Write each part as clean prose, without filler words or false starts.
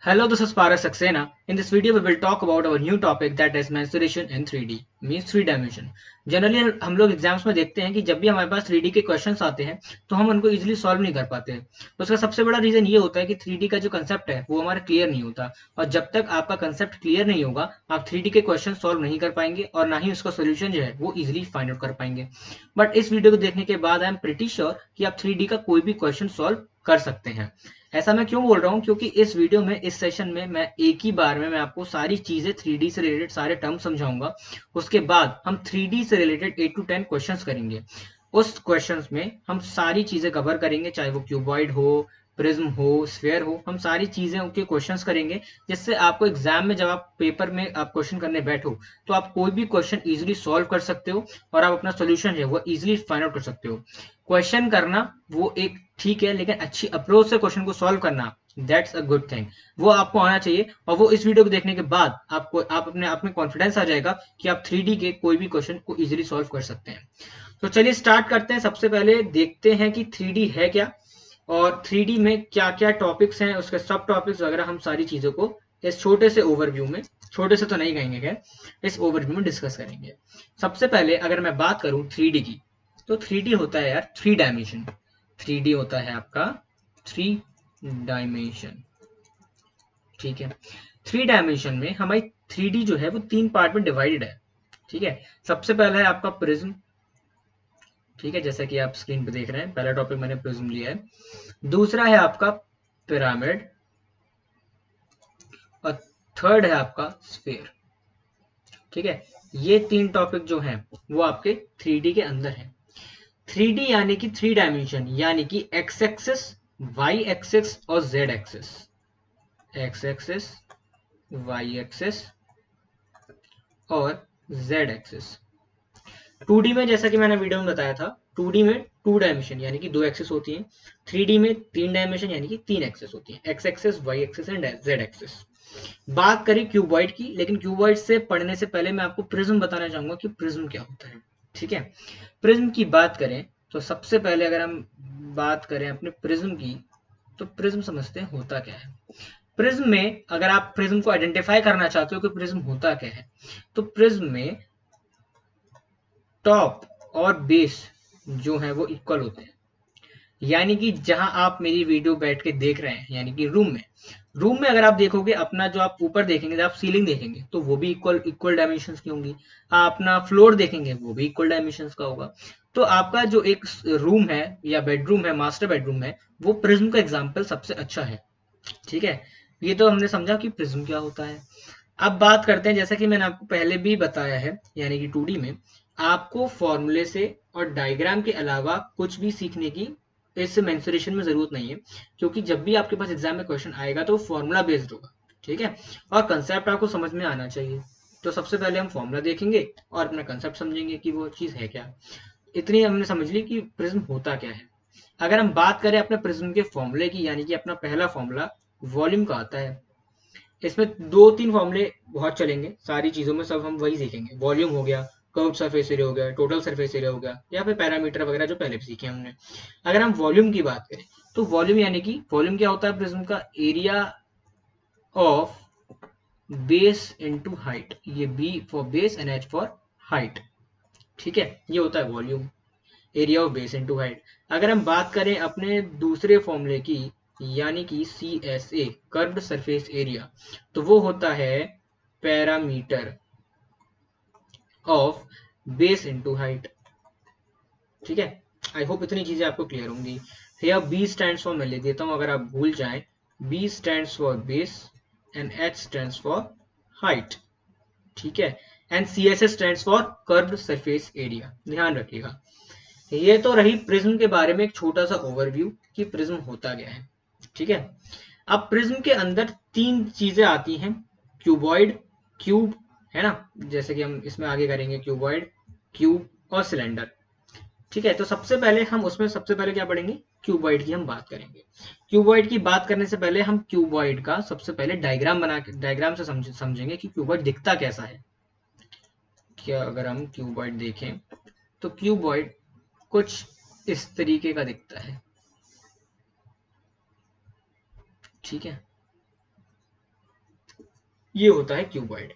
Hello, this is Paras Saxena. In this video, we will talk about our new topic that is mensuration in 3D, means 3 dimension. Generally हम लोग exams में देखते हैं कि जब भी हमारे पास 3D के क्वेश्चंस आते हैं तो हम उनको इजीली सॉल्व नहीं कर पाते। तो उसका सबसे बड़ा रीजन ये होता है कि 3D का जो कंसेप्ट है वो हमारा क्लियर नहीं होता, और जब तक आपका कंसेप्ट क्लियर नहीं होगा आप 3D के क्वेश्चन सॉल्व नहीं कर पाएंगे और ना ही उसका सोल्यूशन जो है वो इजिली फाइंड आउट कर पाएंगे। बट इस वीडियो को देखने के बाद आई एम प्रिटी श्योर कि आप 3D का कोई भी क्वेश्चन सॉल्व कर सकते हैं। ऐसा मैं क्यों बोल रहा हूँ, क्योंकि इस वीडियो में, इस सेशन में मैं एक ही बार में मैं आपको सारी चीजें 3D से रिलेटेड सारे टर्म समझाऊंगा। उसके बाद हम 3D से रिलेटेड 8 to 10 क्वेश्चंस करेंगे। उस क्वेश्चंस में हम सारी चीजें कवर करेंगे, चाहे वो क्यूबॉइड हो, प्रिज्म हो, स्फीयर हो, हम सारी चीजें उनके क्वेश्चंस करेंगे, जिससे आपको एग्जाम में जब आप पेपर में आप क्वेश्चन करने बैठो तो आप कोई भी क्वेश्चन इजीली सॉल्व कर सकते हो और आप अपना सोल्यूशन है वो इजीली फाइंड आउट कर सकते हो। क्वेश्चन करना वो एक ठीक है, लेकिन अच्छी अप्रोच से क्वेश्चन को सॉल्व करना, दैट्स अ गुड थिंग, वो आपको आना चाहिए। और वो इस वीडियो को देखने के बाद आपको आप अपने आप में कॉन्फिडेंस आ जाएगा कि आप 3D के कोई भी क्वेश्चन को इजीली सॉल्व कर सकते हैं। तो चलिए स्टार्ट करते हैं। सबसे पहले देखते हैं कि 3D है क्या और 3D में क्या क्या टॉपिक्स हैं, उसके सब टॉपिक्स वगैरह, हम सारी चीजों को इस छोटे से ओवरव्यू में, छोटे से तो नहीं कहेंगे खैर, इस ओवरव्यू में डिस्कस करेंगे। सबसे पहले अगर मैं बात करूं 3D की, तो 3D होता है यार 3 डायमेंशन। 3D होता है आपका 3 डायमेंशन, ठीक है। 3 डायमेंशन में हमारी 3D जो है वो 3 पार्ट में डिवाइडेड है, ठीक है। सबसे पहला है आपका प्रिज्म, ठीक है, जैसा कि आप स्क्रीन पे देख रहे हैं, पहला टॉपिक मैंने प्रिज्म लिया है। दूसरा है आपका पिरामिड और थर्ड है आपका स्फीयर, ठीक है। ये 3 टॉपिक जो हैं वो आपके 3D के अंदर हैं। 3D यानी कि 3 डायमेंशन, यानी कि एक्स एक्सिस, वाई एक्सिस और Z axis. X axis, Y axis और जेड एक्सिस। 2D में जैसा कि मैंने वीडियो में बताया था, 2D में 2 डायमेंशन यानी कि 2 एक्सिस होती हैं। 3D में 3 डायमेंशन यानी कि 3 एक्सिस होती हैं, X axis, Y axis and Z axis. बात करें क्यूबॉइड की, लेकिन क्यूबॉइड से पढ़ने से पहले मैं आपको प्रिज्म बताना चाहूंगा कि प्रिज्म क्या होता है, ठीक है। प्रिज्म की बात करें तो सबसे पहले अगर हम बात करें अपने प्रिज्म की, तो प्रिज्म समझते हैं होता क्या है। प्रिज्म में अगर आप प्रिज्म को आइडेंटिफाई करना चाहते हो कि प्रिज्म होता क्या है, तो प्रिज्म में टॉप और बेस जो है वो इक्वल होते हैं। यानी कि जहां आप मेरी वीडियो बैठ के देख रहे हैं, यानी कि रूम में अगर आप देखोगे, अपना जो आप ऊपर देखेंगे, जब आप सीलिंग देखेंगे तो वो भी इक्वल इक्वल डायमेंशंस की होंगी। आप अपना फ्लोर देखेंगे वो भी इक्वल डायमेंशंस का होगा। तो आपका जो एक रूम है या बेडरूम है, मास्टर बेडरूम है, वो प्रिज्म का एग्जाम्पल सबसे अच्छा है, ठीक है। ये तो हमने समझा कि प्रिज्म क्या होता है। अब बात करते हैं, जैसा कि मैंने आपको पहले भी बताया है, यानी कि 2D में आपको फॉर्मूले से और डायग्राम के अलावा कुछ भी सीखने की इस मेंसुरेशन में जरूरत नहीं है, क्योंकि जब भी आपके पास एग्जाम में क्वेश्चन आएगा तो फॉर्मूला बेस्ड होगा, ठीक है। और कंसेप्ट आपको समझ में आना चाहिए। तो सबसे पहले हम फॉर्मूला देखेंगे और अपना कंसेप्ट समझेंगे कि वो चीज है क्या। इतनी हमने समझ ली कि प्रिज्म होता क्या है। अगर हम बात करें अपने प्रिज्म के फॉर्मूले की, यानी कि अपना पहला फॉर्मूला वॉल्यूम का आता है। इसमें 2-3 फॉर्मूले बहुत चलेंगे, सारी चीजों में सब हम वही सीखेंगे। वॉल्यूम हो गया, कर्व सरफेस एरिया हो गया, टोटल सरफेस एरिया हो गया, या फिर पैरामीटर वगैरह जो पहले भी सीखे हमने। अगर हम वॉल्यूम की बात करें, तो वॉल्यूम यानी कि वॉल्यूम क्या होता है प्रिज्म का, area of base into height. ये B for base and H for height, ठीक है। ये होता है volume, area of base into height. अगर हम बात करें अपने दूसरे फॉर्मूले की, यानी कि C S A, curved surface area, तो वो होता है parameter of base into height, ठीक है। आई होप इतनी चीजें आपको क्लियर होंगी। या बी स्टैंड फॉर, मैं ले देता हूं अगर आप भूल जाएं, B stand for base and H stand for height, ठीक है। And C S S stand for curved surface area, ध्यान रखिएगा। ये तो रही प्रिज्म के बारे में एक छोटा सा ओवरव्यू कि प्रिज्म होता क्या है, ठीक है। अब प्रिज्म के अंदर 3 चीजें आती हैं, क्यूबॉइड, क्यूब, है ना, जैसे कि हम इसमें आगे करेंगे, क्यूबॉइड, क्यूब और सिलेंडर, ठीक है। तो सबसे पहले हम उसमें सबसे पहले क्या पढ़ेंगे, क्यूबॉइड की हम बात करेंगे। क्यूबॉइड की बात करने से पहले हम क्यूबॉइड का सबसे पहले डायग्राम बना के, डायग्राम से समझेंगे कि क्यूबॉइड दिखता कैसा है। क्या अगर हम क्यूबॉइड देखें तो क्यूबॉइड कुछ इस तरीके का दिखता है, ठीक है। ये होता है क्यूबॉइड।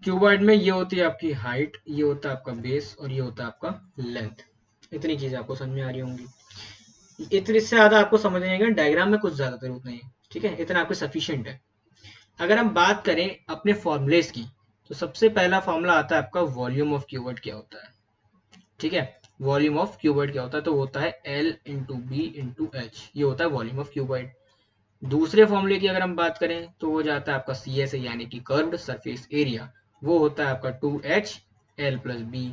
क्यूबॉइड में ये होती है आपकी हाइट, ये होता है आपका बेस और ये होता है आपका लेंथ। इतनी चीजें आपको समझ में आ रही होंगी। इतने इससे ज्यादा आपको समझ नहीं आएगा, डायग्राम में कुछ ज्यादा जरूरत नहीं है, ठीक है, इतना आपको सफिशिएंट है। अगर हम बात करें अपने फॉर्मूलेस की, तो सबसे पहला फॉर्मूला आता है आपका वॉल्यूम ऑफ क्यूबॉइड क्या होता है, ठीक है। वॉल्यूम ऑफ क्यूबॉइड क्या होता है, तो होता है L into B into H, ये होता है वॉल्यूम ऑफ क्यूबॉइड। दूसरे फॉर्मूले की अगर हम बात करें तो वो जाता है आपका सी एस ए यानी कि कर्व्ड सरफेस एरिया, वो होता है आपका 2H L प्लस बी,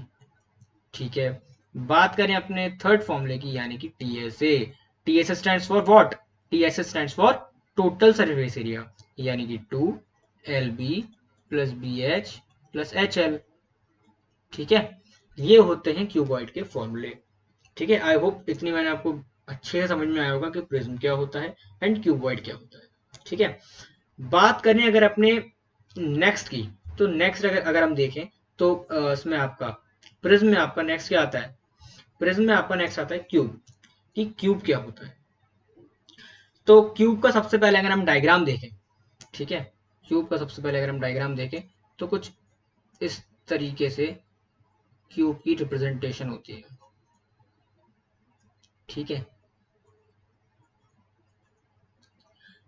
ठीक है। बात करें अपने थर्ड फॉर्मूले की यानी कि T S A, T S A stand for what, T S A stand for total surface area, यानी कि 2LB plus B H plus H L, ठीक है। ये होते हैं क्यूबॉइड के फॉर्मूले, ठीक है। आई होप इतनी मैंने आपको अच्छे से समझ में आया होगा कि प्रिज्म क्या होता है एंड क्यूबॉइड क्या होता है, ठीक है। बात करें अगर अपने नेक्स्ट की, तो नेक्स्ट अगर हम देखें तो इसमें आपका प्रिज्म में आपका नेक्स्ट क्या आता है, प्रिज्म में आपका नेक्स्ट आता है क्यूब, कि क्यूब क्या होता है। तो क्यूब का सबसे पहले अगर हम डायग्राम देखें, ठीक है, क्यूब का सबसे पहले अगर हम डायग्राम देखें तो कुछ इस तरीके से क्यूब की रिप्रेजेंटेशन होती है, ठीक है।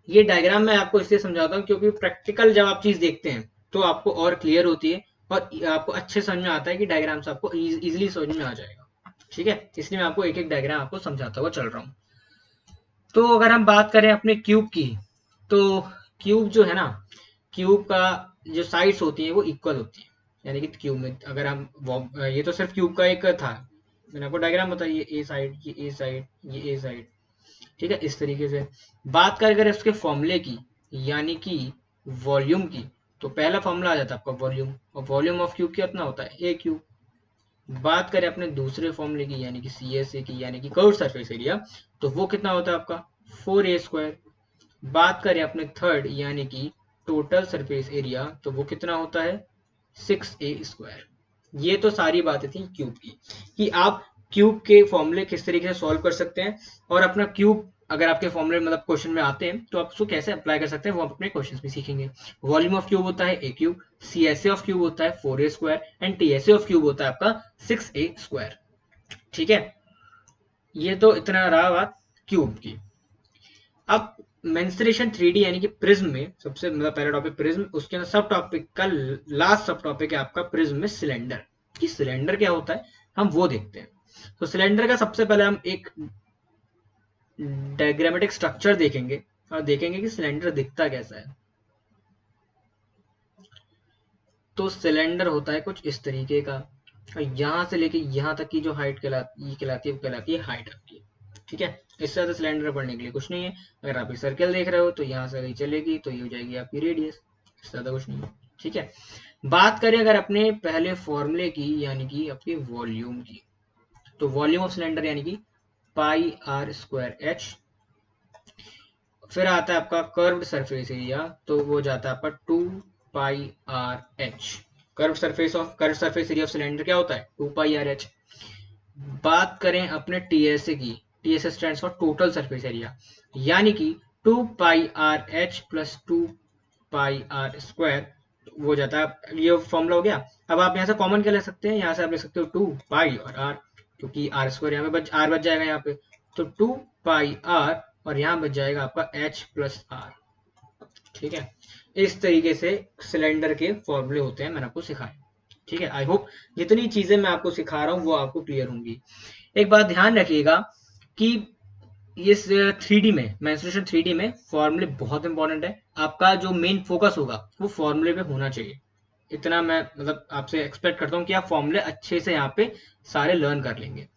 ये डायग्राम मैं आपको इसलिए समझाता हूँ क्योंकि प्रैक्टिकल जब आप चीज देखते हैं तो आपको और क्लियर होती है और आपको अच्छे समझ में आता है कि डायग्राम से आपको इजीली समझ में आ जाएगा, ठीक है। इसलिए मैं आपको एक एक डायग्राम आपको समझाता हुआ चल रहा हूँ। तो अगर हम बात करें अपने क्यूब की, तो क्यूब जो है ना, क्यूब का जो साइड्स होती है वो इक्वल होती है, यानी कि क्यूब में अगर हम ये तो सिर्फ क्यूब का एक था, मैंने आपको डायग्राम बताया, ये ए साइड, ये ए साइड, ये ए साइड, ठीक है, इस तरीके से। बात करें अगर इसके फॉर्मूले की यानी कि वॉल्यूम की, तो पहला फॉर्मूला आ जाता है आपका वॉल्यूम, और वॉल्यूम ऑफ क्यूब कितना होता है, ए क्यूब। बात करें अपने दूसरे फॉर्मूले की यानी कि सी एस ए की यानी कि कर्व सरफेस एरिया, तो वो कितना होता है आपका 4A²। बात करें अपने थर्ड यानी कि टोटल सरफेस एरिया, तो वो कितना होता है 6A²। ये तो सारी बातें थी क्यूब की, कि आप क्यूब के फॉर्मूले किस तरीके से सॉल्व कर सकते हैं, और अपना क्यूब अगर आपके फॉर्मूले मतलब क्वेश्चन में आते हैं तो आप उसको कैसे अप्लाई कर सकते हैं, वो आप अपने क्वेश्चन में सीखेंगे। वॉल्यूम ऑफ क्यूब होता है A cube, C S A of cube होता है 4A² and T S A of cube होता है आपका 6A², ठीक है। ये तो इतना रहा बात क्यूब की। अब मेंस्ट्रुएशन 3D यानी कि प्रिज्म में सबसे मतलब पहला टॉपिक प्रिज्म, उसके अंदर सब टॉपिक का लास्ट सब टॉपिक है आपका प्रिज्म में सिलेंडर, कि सिलेंडर क्या होता है हम वो देखते हैं। तो सिलेंडर का सबसे पहले हम एक डायग्रामेटिक स्ट्रक्चर देखेंगे और देखेंगे कि सिलेंडर दिखता कैसा है। तो सिलेंडर होता है कुछ इस तरीके का, और यहाँ से लेके यहाँ तक की जो हाइट कहलाती है वो कहलाती है हाइट आपकी, ठीक है। इससे ज्यादा सिलेंडर पढ़ने के लिए कुछ नहीं है। अगर आप सर्कल देख रहे हो तो यहाँ से अगर चलेगी तो ये हो जाएगी आपकी रेडियस, इससे ज्यादा कुछ नहीं है, ठीक है। बात करें अगर अपने पहले फॉर्मूले की यानी कि अपनी वॉल्यूम की, तो वॉल्यूम ऑफ सिलेंडर यानी कि πr²h। फिर आता है आपका कर्व्ड सरफेस एरिया, तो वो जाता है आपका 2πrh। Curved surface area of cylinder क्या होता है 2πrh। बात करें अपने टीएसए की, TSA stands for total surface area, यानी कि 2πrh प्लस 2πr², वो जाता है, ये फॉर्मूला हो गया। अब आप यहाँ से कॉमन क्या ले सकते हैं, यहाँ से आप ले सकते हो 2π और r, क्योंकि r² यहाँ पे r बच जाएगा यहाँ पे, तो 2πr और यहाँ बच जाएगा आपका h प्लस r, ठीक है। इस तरीके से सिलेंडर के फॉर्मूले होते हैं, मैंने आपको सिखाया, ठीक है। आई होप जितनी चीजें मैं आपको सिखा रहा हूँ वो आपको क्लियर होंगी। एक बात ध्यान रखिएगा कि इस 3D में मेंस्ट्रुएशन 3D में फॉर्मूले बहुत इंपॉर्टेंट है। आपका जो मेन फोकस होगा वो फॉर्मूले पे होना चाहिए, इतना मैं मतलब आपसे एक्सपेक्ट करता हूँ कि आप फॉर्मूले अच्छे से यहाँ पे सारे लर्न कर लेंगे,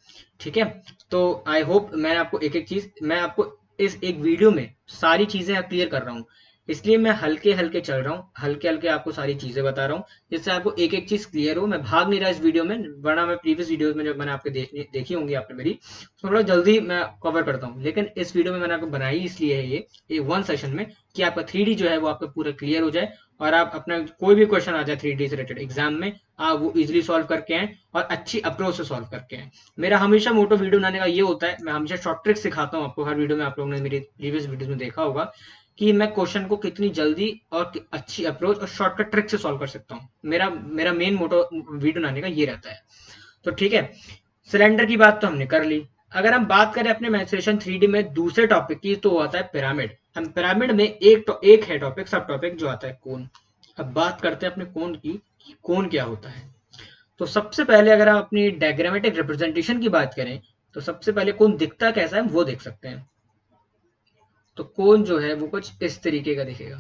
ठीक है। तो आई होप मैं आपको एक एक चीज, मैं आपको इस एक वीडियो में सारी चीजें क्लियर कर रहा हूँ, इसलिए मैं हल्के हल्के चल रहा हूँ, हल्के हल्के आपको सारी चीजें बता रहा हूँ, जिससे आपको एक एक चीज क्लियर हो। मैं भाग नहीं रहा इस वीडियो में, वरना मैं प्रीवियस वीडियोस में जब मैंने आपके देखी होंगी आपने मेरी, तो थोड़ा जल्दी मैं कवर करता हूँ, लेकिन इस वीडियो में मैंने आपको बनाई इसलिए है ये वन सेशन में, कि आपका 3D जो है वो आपका पूरा क्लियर हो जाए, और आप अपना कोई भी क्वेश्चन आ जाए 3D से रिलेटेड एग्जाम में, आप वो इजिली सॉल्व करके आए और अच्छी अप्रोच से सॉल्व करके आए। मेरा हमेशा मोटो वीडियो बनाने का ये होता है, मैं हमेशा शॉर्ट ट्रिक सिखाता हूँ आपको हर वीडियो में, आप लोगों ने मेरी प्रीवियस वीडियो में देखा होगा कि मैं क्वेश्चन को कितनी जल्दी और अच्छी अप्रोच और शॉर्टकट ट्रिक से सॉल्व कर सकता हूँ। मेरा मेरा मेन मोटो वीडियो बनाने का ये रहता है। तो ठीक है, सिलेंडर की बात तो हमने कर ली। अगर हम बात करें अपने मेंसुरेशन 3D में दूसरे टॉपिक की, तो आता है पिरामिड। हम पिरामिड में एक है टॉपिक, सब टॉपिक जो आता है कोन। अब बात करते हैं अपने कोन की, कि कोन क्या होता है। तो सबसे पहले अगर आप अपनी डायग्रामेटिक रिप्रेजेंटेशन की बात करें, तो सबसे पहले कोन दिखता कैसा है वो देख सकते हैं। तो कोन जो है वो कुछ इस तरीके का दिखेगा।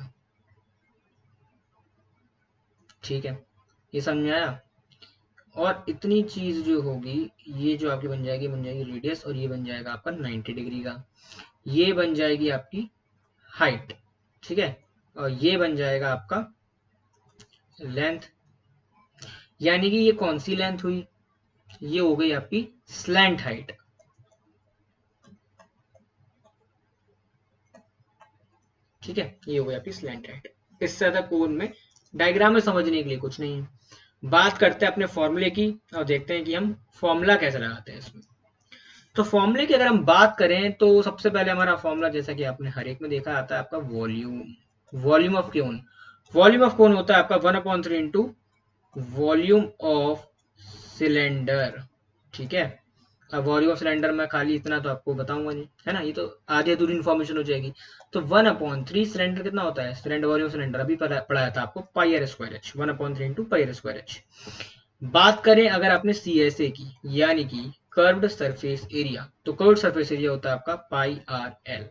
ठीक है, ये समझ में आया। और इतनी चीज जो होगी, ये जो आपकी बन जाएगी रेडियस, और ये बन जाएगा आपका 90 डिग्री का। ये बन जाएगी आपकी हाइट। ठीक है, और ये बन जाएगा आपका लेंथ। यानी कि ये कौन सी लेंथ हुई, ये हो गई आपकी स्लैंट हाइट। ठीक है, ये हो गई आपकी स्लैंट हाइट। इससे ज्यादा कोन में डायग्राम में समझने के लिए कुछ नहीं है। बात करते हैं अपने फॉर्मूले की, और देखते हैं कि हम फॉर्मूला कैसे लगाते हैं इसमें। तो फॉर्मूले की अगर हम बात करें, तो सबसे पहले हमारा फॉर्मूला, जैसा कि आपने हर एक में देखा, आता है आपका volume. Volume of cone. Volume of कोन होता है आपका 1/3 इंटू वॉल्यूम ऑफ सिलेंडर। ठीक है, अब वॉल्यूम ऑफ सिलेंडर में खाली इतना तो आपको बताऊंगा नहीं, है ना, ये तो आधी अधूरी इन्फॉर्मेशन हो जाएगी। तो 1/3 सिलेंडर कितना होता है, सिलेंडर वॉल्यूम सिलेंडर अभी पढ़ाया था आपको, pi are square h. 1/3 into pi are square h. बात करें अगर आपने सी एस ए की, यानी कि कर्व्ड सरफेस एरिया, तो कर्व्ड सरफेस एरिया होता है आपका पाई आर एल।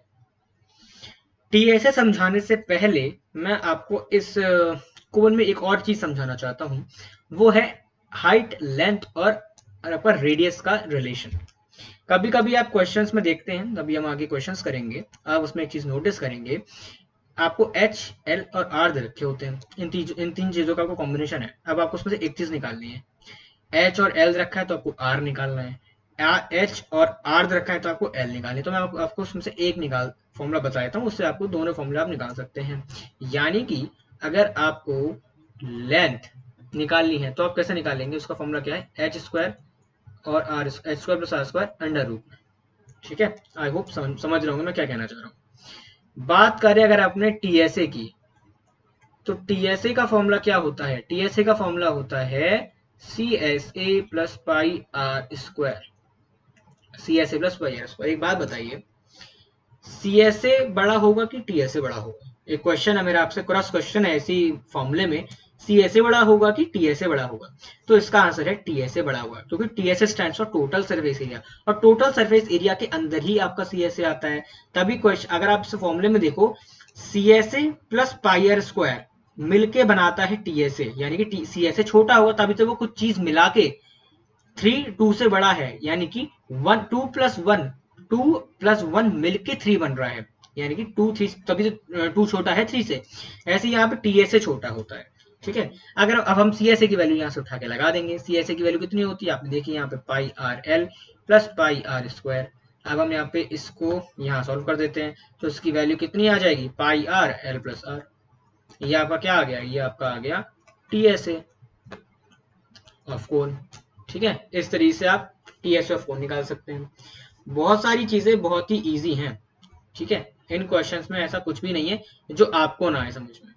टीएसए समझाने से पहले मैं आपको इस कोन में एक और चीज समझाना चाहता हूं, वो है हाइट, लेंथ और आपका रेडियस का रिलेशन। कभी कभी आप क्वेश्चंस में देखते हैं, अभी हम आगे क्वेश्चंस करेंगे, आप उसमें एक चीज नोटिस करेंगे, आपको एच, एल और आर दे रखे होते हैं। इन तीन चीजों का आपको कॉम्बिनेशन है। अब आपको उसमें से एक चीज निकालनी है। एच और एल रखा है तो आपको आर निकालना है, एच और आर रखा है तो आपको एल निकालनी है। तो मैं आपको उसमें से एक निकाल फॉर्मूला बता देता हूँ, उससे आपको दोनों फॉर्मूला आप निकाल सकते हैं। यानी कि अगर आपको लेंथ निकालनी है तो आप कैसे निकालेंगे, उसका फॉर्मूला क्या है, एच स्क्वायर और R, H square plus R square under root में। ठीक है, आई होप समझ रहे होंगे मैं क्या कहना चाह रहा हूँ। बात करें अगर आपने टीएसए की, तो टीएसए का फॉर्मूला क्या होता है, टीएसए का फॉर्मूला होता है C S A plus pi are square. C S A plus pi are square. एक बात बताइए, सी एस ए बड़ा होगा कि टी एस ए बड़ा होगा? एक क्वेश्चन है मेरा आपसे, क्रॉस क्वेश्चन है इसी फॉर्मूले में, सी एस ए बड़ा होगा कि टी एस ए बड़ा होगा? तो इसका आंसर है टी एस ए बड़ा होगा, क्योंकि T S A stand for total surface area, और टोटल सर्फेस एरिया के अंदर ही आपका सी एस ए आता है। तभी क्वेश्चन अगर आप इस फॉर्मूले में देखो, C S A plus pi are square मिलके बनाता है टी एस ए, यानी कि सी एस ए छोटा होगा तभी तो वो कुछ चीज मिला के 3 2 से बड़ा है, यानी कि 2 प्लस 1 मिलके 3 बन रहा है, यानी कि 2 3, तभी तो 2 छोटा है 3 से। ऐसे यहाँ पे टीएसए छोटा होता है। ठीक है, अगर अब हम सीएसए की वैल्यू यहाँ से उठा के लगा देंगे, सीएसए की वैल्यू कितनी होती है आपने देखी यहाँ पे, pi are l plus pi are square. अब हम यहाँ पे इसको यहाँ सॉल्व कर देते हैं, तो इसकी वैल्यू कितनी आ जाएगी, पाई आर एल प्लस आर। ये आपका क्या आ गया, ये आपका आ गया टीएसए ऑफ कोन। ठीक है, इस तरीके से आप टीएसए ऑफ कोन निकाल सकते हैं। बहुत सारी चीजें बहुत ही इजी हैं। ठीक है, इन क्वेश्चंस में ऐसा कुछ भी नहीं है जो आपको ना आए समझ में।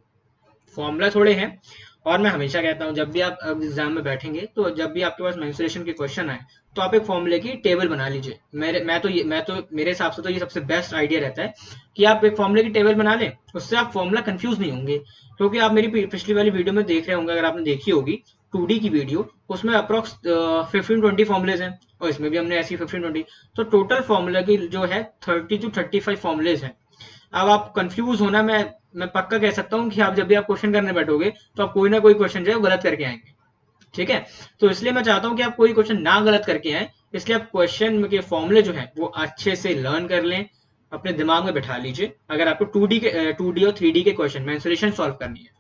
फॉर्मूला थोड़े हैं, और मैं हमेशा कहता हूं जब भी आप एग्जाम में बैठेंगे, तो जब भी आपके पास मेंसुरेशन के क्वेश्चन आए, तो आप एक फॉर्मूले की टेबल बना लीजिए। मैं तो मेरे हिसाब से तो ये सबसे बेस्ट आइडिया रहता है कि आप एक फॉर्मूले की टेबल बना लें, उससे आप फॉर्मूला कंफ्यूज नहीं होंगे। क्योंकि आप मेरी पिछली वाली वीडियो में देख रहे होंगे, अगर आपने देखी होगी 2D की वीडियो, उसमें अप्रोक्स 15-20 फॉर्मुलेज हैं, और इसमें भी हमने ऐसी 15-20, तो टोटल फॉर्मूला की जो है 30 to 35 फॉर्मुलेज हैं। अब आप कंफ्यूज होना, मैं पक्का कह सकता हूँ कि आप जब भी आप क्वेश्चन करने बैठोगे, तो आप कोई ना कोई क्वेश्चन जो है गलत करके आएंगे। ठीक है, तो इसलिए मैं चाहता हूँ कि आप कोई क्वेश्चन ना गलत करके आए, इसलिए आप क्वेश्चन के फॉर्मूले जो है वो अच्छे से लर्न कर लें, अपने दिमाग में बैठा लीजिए, अगर आपको 2D और 3D के क्वेश्चन मेंसुरेशन सॉल्व करनी है।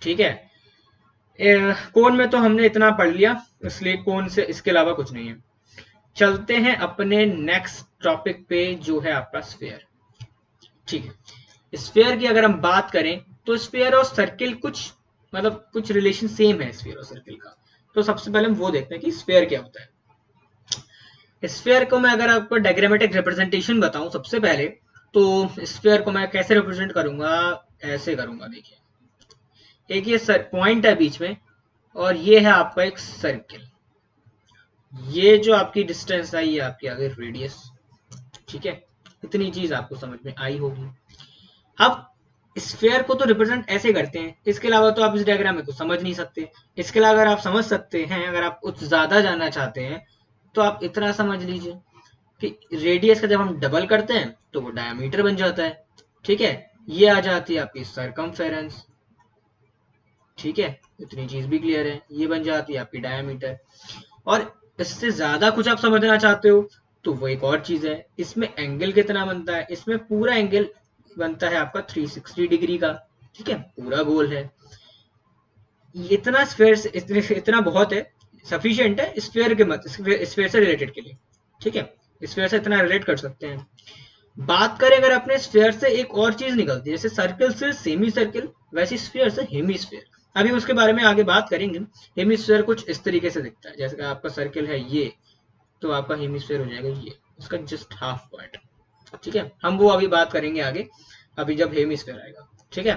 ठीक है, कोन में तो हमने इतना पढ़ लिया, इसलिए कोन से इसके अलावा कुछ नहीं है। चलते हैं अपने नेक्स्ट टॉपिक पे, जो है आपका स्फीयर। ठीक है, स्फीयर की अगर हम बात करें, तो स्फीयर और सर्किल कुछ रिलेशन सेम है स्फीयर और सर्किल का। तो सबसे पहले हम वो देखते हैं कि स्फीयर क्या होता है। स्फीयर को मैं अगर आपको डायग्रामेटिक रिप्रेजेंटेशन बताऊं, सबसे पहले तो स्फीयर को मैं कैसे रिप्रेजेंट करूंगा, ऐसे करूंगा। देखिए एक ये पॉइंट है बीच में और ये है आपका एक सर्किल। ये जो आपकी डिस्टेंस है ये आपकी आ गई रेडियस। ठीक है, इतनी चीज आपको समझ में आई होगी। अब स्फीयर को तो रिप्रेजेंट ऐसे करते हैं, इसके अलावा तो आप इस डायग्राम में कुछ समझ नहीं सकते। इसके अलावा अगर आप समझ सकते हैं, अगर आप कुछ ज्यादा जानना चाहते हैं तो आप इतना समझ लीजिए कि रेडियस का जब हम डबल करते हैं तो वो डायमीटर बन जाता है। ठीक है, ये आ जाती है आपकी सरकमफेरेंस। ठीक है, इतनी चीज भी क्लियर है, ये बन जाती है आपकी डायमीटर। और इससे ज्यादा कुछ आप समझना चाहते हो तो वो एक और चीज है, इसमें एंगल कितना बनता है। इसमें पूरा एंगल बनता है आपका 360 डिग्री का। ठीक है, पूरा गोल है। इतना स्फीयर से इतना बहुत है, सफिशिएंट है स्फीयर के मत स्फीयर से रिलेटेड के लिए। ठीक है, स्फीयर से इतना रिलेट कर सकते हैं। बात करें अगर अपने स्फीयर से एक और चीज निकलती है, जैसे सर्कल से सेमी सर्कल, वैसे स्फीयर से हेमीस्फीयर। अभी उसके बारे में आगे बात करेंगे। हेमीस्फीयर कुछ इस तरीके से दिखता है, जैसे कि आपका सर्कल है ये, तो आपका हेमीस्फीयर हो जाएगा ये, उसका जस्ट हाफ पार्ट। ठीक है, हम वो अभी बात करेंगे आगे, अभी जब हेमीस्फीयर आएगा। ठीक है,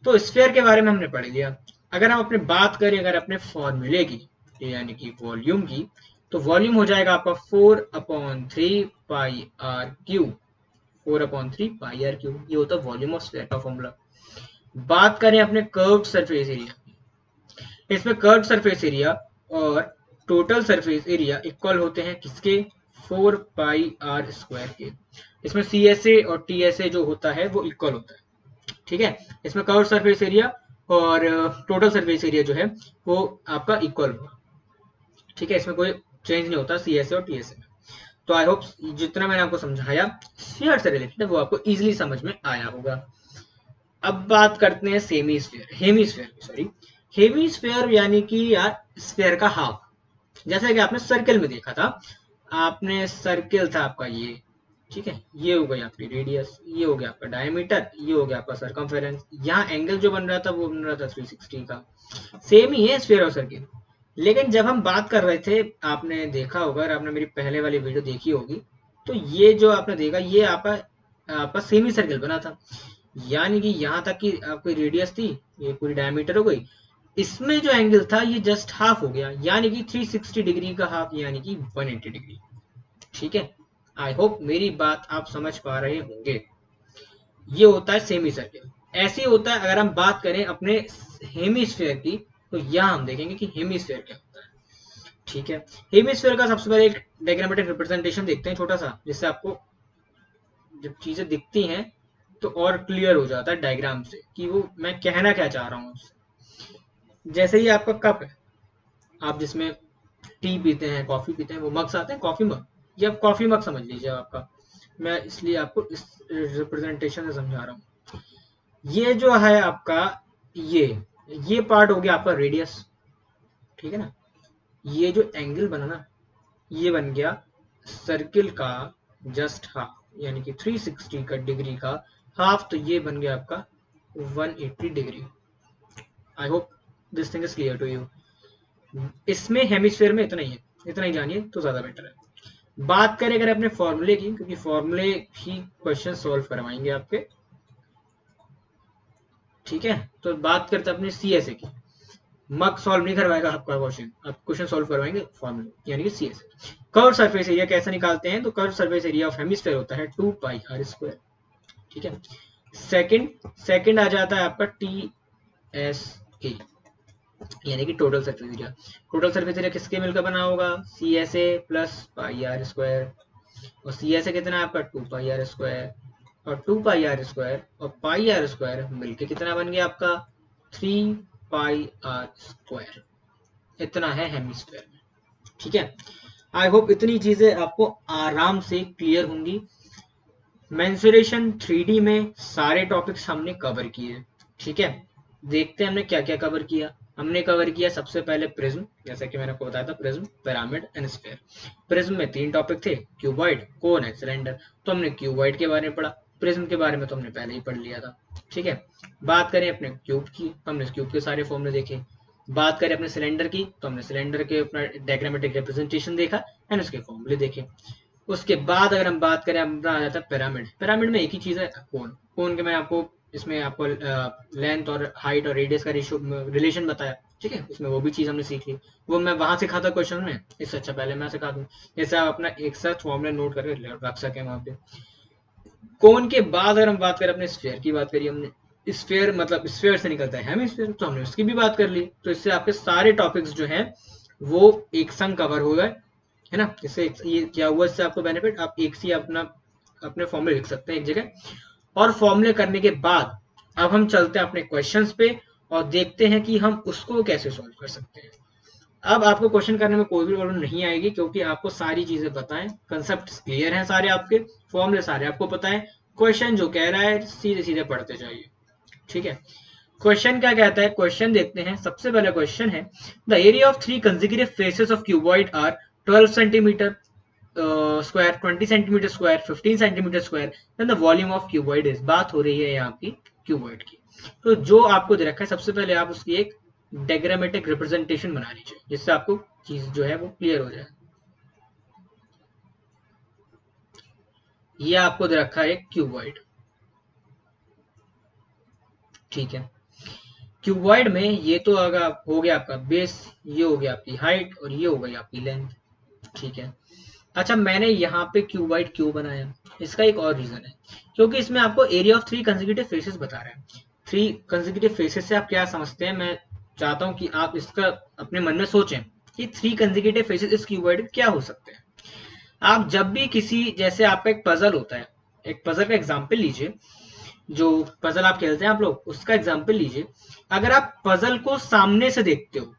तो स्फीयर के बारे में हमने पढ़ लिया। अगर हम अपने बात करें अगर अपने फॉर्मूले की, यानी कि वॉल्यूम की, तो वॉल्यूम हो जाएगा आपका 4/3 pi r cube. 4/3 pi r cube, ये होता है वॉल्यूम ऑफ स्फीयर का फॉर्मूला। बात करें अपने कर्व्ड सरफेस एरिया, इसमें कर्व्ड सरफेस एरिया और टोटल सरफेस एरिया इक्वल होते हैं किसके, 4 पाई आर स्क्वायर के। इसमें सी एस ए और टी एस ए जो होता है वो इक्वल होता है। ठीक है, इसमें कर्व्ड सरफेस एरिया और टोटल सरफेस एरिया जो है वो आपका इक्वल होगा। ठीक है, इसमें कोई चेंज नहीं होता सी एस ए और टी एस ए में। तो आई होप जितना मैंने आपको समझाया स्फीयर से रिलेटेड वो आपको इजीली समझ में आया होगा। अब बात करते हैं semi sphere, hemisphere sorry, hemisphere यानी कि यार स्फीयर का हाफ। जैसा कि आपने सर्कल में देखा था, आपने सर्कल था आपका ये। ठीक है, ये हो गई आपकी रेडियस, ये हो गया आपका डायमीटर, ये हो गया आपका सरकमफेरेंस। यहाँ एंगल जो बन रहा था वो बन रहा था 360 का। सेम ही है स्फीयर और सर्कल। लेकिन जब हम बात कर रहे थे, आपने देखा होगा, अगर आपने मेरी पहले वाली वीडियो देखी होगी, तो ये जो आपने देखा ये आपका आपका सेमी सर्कल बना था। यानी कि यहाँ तक की आपकी रेडियस थी, ये पूरी डायमीटर हो गई। इसमें जो एंगल था ये जस्ट हाफ हो गया, यानी कि 360 डिग्री का हाफ, यानी कि 180 डिग्री। ठीक है, आई होप मेरी बात आप समझ पा रहे होंगे। ये होता है सेमी सर्कल। ऐसे ही होता है अगर हम बात करें अपने हेमीस्फीयर की, तो यहाँ हम देखेंगे कि हेमीस्फीयर क्या होता है। ठीक है, हेमीस्फीयर का सबसे पहले एक डायग्रामेटिक रिप्रेजेंटेशन देखते हैं छोटा सा, जिससे आपको जब चीजें दिखती हैं तो और क्लियर हो जाता है डायग्राम से कि वो मैं कहना क्या चाह रहा हूँ उससे। जैसे ही आपका कप है, आप जिसमें टी पीते हैं, कॉफी पीते हैं, वो मग्स आते हैं कॉफी मग, ये आप कॉफी मग समझ लीजिए आपका। मैं इसलिए आपको इस रिप्रेजेंटेशन से समझा रहा हूँ। ये जो है आपका ये पार्ट हो गया आपका रेडियस। ठीक है ना, ये जो एंगल बना ना, ये बन गया सर्किल का जस्ट हाफ, यानी कि 360 का डिग्री का हाफ, तो ये बन गया आपका 180 degree. I hope this thing is clear to you. इसमें हेमिस्फीयर में इतना ही है, इतना ही जानिए तो ज्यादा बेटर है। बात करें अगर अपने फॉर्मूले की, क्योंकि फॉर्मूले ही क्वेश्चन सॉल्व करवाएंगे आपके। ठीक है, तो बात करते हैं अपने सी एस ए की। मग सॉल्व नहीं करवाएगा आपका क्वेश्चन, आप क्वेश्चन सॉल्व करवाएंगे फॉर्मूले, यानी कि C S A. Curve surface area कैसे निकालते हैं, तो curve surface area of hemisphere होता है 2 पाई आर स्क्वायर। ठीक है, सेकंड आ जाता है आपका टी एस ए, यानी कि total surface area. Total surface area किसके मिलकर बना होगा, C S A plus pi are square. और सी एस ए कितना है आपका 2 पाई आर स्क्वायर, और 2 पाई आर स्क्वायर और पाई आर स्क्वायर मिलके कितना बन गया आपका 3 पाई आर स्क्वायर। इतना है हेमिस्फीयर में। ठीक है, आई होप इतनी चीजें आपको आराम से क्लियर होंगी। मेंसुरेशन 3D में सारे टॉपिक्स हमने कवर किए। ठीक है, देखते हैं हमने क्या क्या कवर किया। हमने कवर किया सबसे पहले प्रिज्म, जैसा कि मैंने आपको बताया था, prism, pyramid and sphere. Prism में 3 टॉपिक थे, क्यूबॉइड, कोन एंड सिलेंडर। तो हमने क्यूबॉइड के बारे में पढ़ा, प्रिज्म के बारे में तो हमने पहले ही पढ़ लिया था। ठीक है, बात करें अपने क्यूब की, हमने क्यूब के सारे फॉर्मूले देखे। बात करें अपने सिलेंडर की, तो हमने सिलेंडर के अपना डायग्रामेटिक रिप्रेजेंटेशन देखा एंड उसके फॉर्मूले देखे। उसके बाद अगर हम बात करें, हमारा आ जाता है पिरामिड। पिरामिड में एक ही चीज है, कोन। कोन के मैं आपको इसमें आपको लेंथ और हाइट और रेडियस का रेशियो रिलेशन बताया, ठीक है, उसमें वो भी चीज हमने सीख ली। वो मैं वहां सिखा था क्वेश्चन में, इससे अच्छा पहले मैं सिखा दूं, जैसे आप अपना एक साथ फॉर्मूला नोट करके रख सके वहां पे। कोन के बाद अगर हम बात करें अपने स्फीयर की, बात करी हमने, स्फीयर मतलब स्फीयर से निकलता है हेमिस्फीयर, तो हमने उसकी भी बात कर ली। तो इससे आपके सारे टॉपिक्स जो हैं वो एक संग कवर हो गए, है ना। इससे ये क्या हुआ, इससे आपको बेनिफिट, आप एक सी अपना अपने फॉर्मूले लिख सकते हैं एक जगह। और फॉर्मूले करने के बाद अब हम चलते हैं अपने क्वेश्चंस पे और देखते हैं कि हम उसको कैसे सॉल्व कर सकते हैं। अब आपको क्वेश्चन करने में कोई भी प्रॉब्लम नहीं आएगी, क्योंकि आपको सारी चीजें पता है, कंसेप्ट क्लियर हैं सारे आपके, फॉर्मूले सारे आपको पता है। क्वेश्चन जो कह रहा है सीधे सीधे पढ़ते जाइए, ठीक है। क्वेश्चन क्या कहता है, क्वेश्चन देखते हैं। सबसे पहला क्वेश्चन है, the area of 3 consecutive faces of cuboid are 12 centimetre square, 20 centimetre square, 15 centimetre square, then the volume of cuboid is. बात हो रही है यहाँ की क्यूबॉइड की। तो जो आपको दे रखा है, सबसे पहले आप उसकी एक डायग्रामेटिक रिप्रेजेंटेशन बना लीजिए, जिससे आपको चीज जो है वो क्लियर हो जाए। ये आपको दे रखा है एक क्यूबॉइड, ठीक है। क्यूबॉइड में ये तो अगर हो गया आपका बेस, ये हो गया आपकी हाइट और ये हो गई आपकी लेंथ, ठीक है। अच्छा, मैंने यहाँ पे क्यूबॉइड क्यों बनाया, इसका एक और रीजन है, क्योंकि इसमें आपको एरिया ऑफ 3 कंसेक्यूटिव फेसेस बता रहा है। 3 कंसेक्यूटिव फेसेस से आप क्या समझते हैं, मैं चाहता हूँ कि आप इसका अपने मन में सोचें कि 3 कंसेक्यूटिव फेसेस इस क्यूबॉइड के क्या हो सकते हैं। आप जब भी किसी, जैसे आपका एक पजल होता है, एक पजल का एग्जाम्पल लीजिए, जो पजल आप खेलते हैं आप लोग, उसका एग्जाम्पल लीजिए। अगर आप पजल को सामने से देखते हो,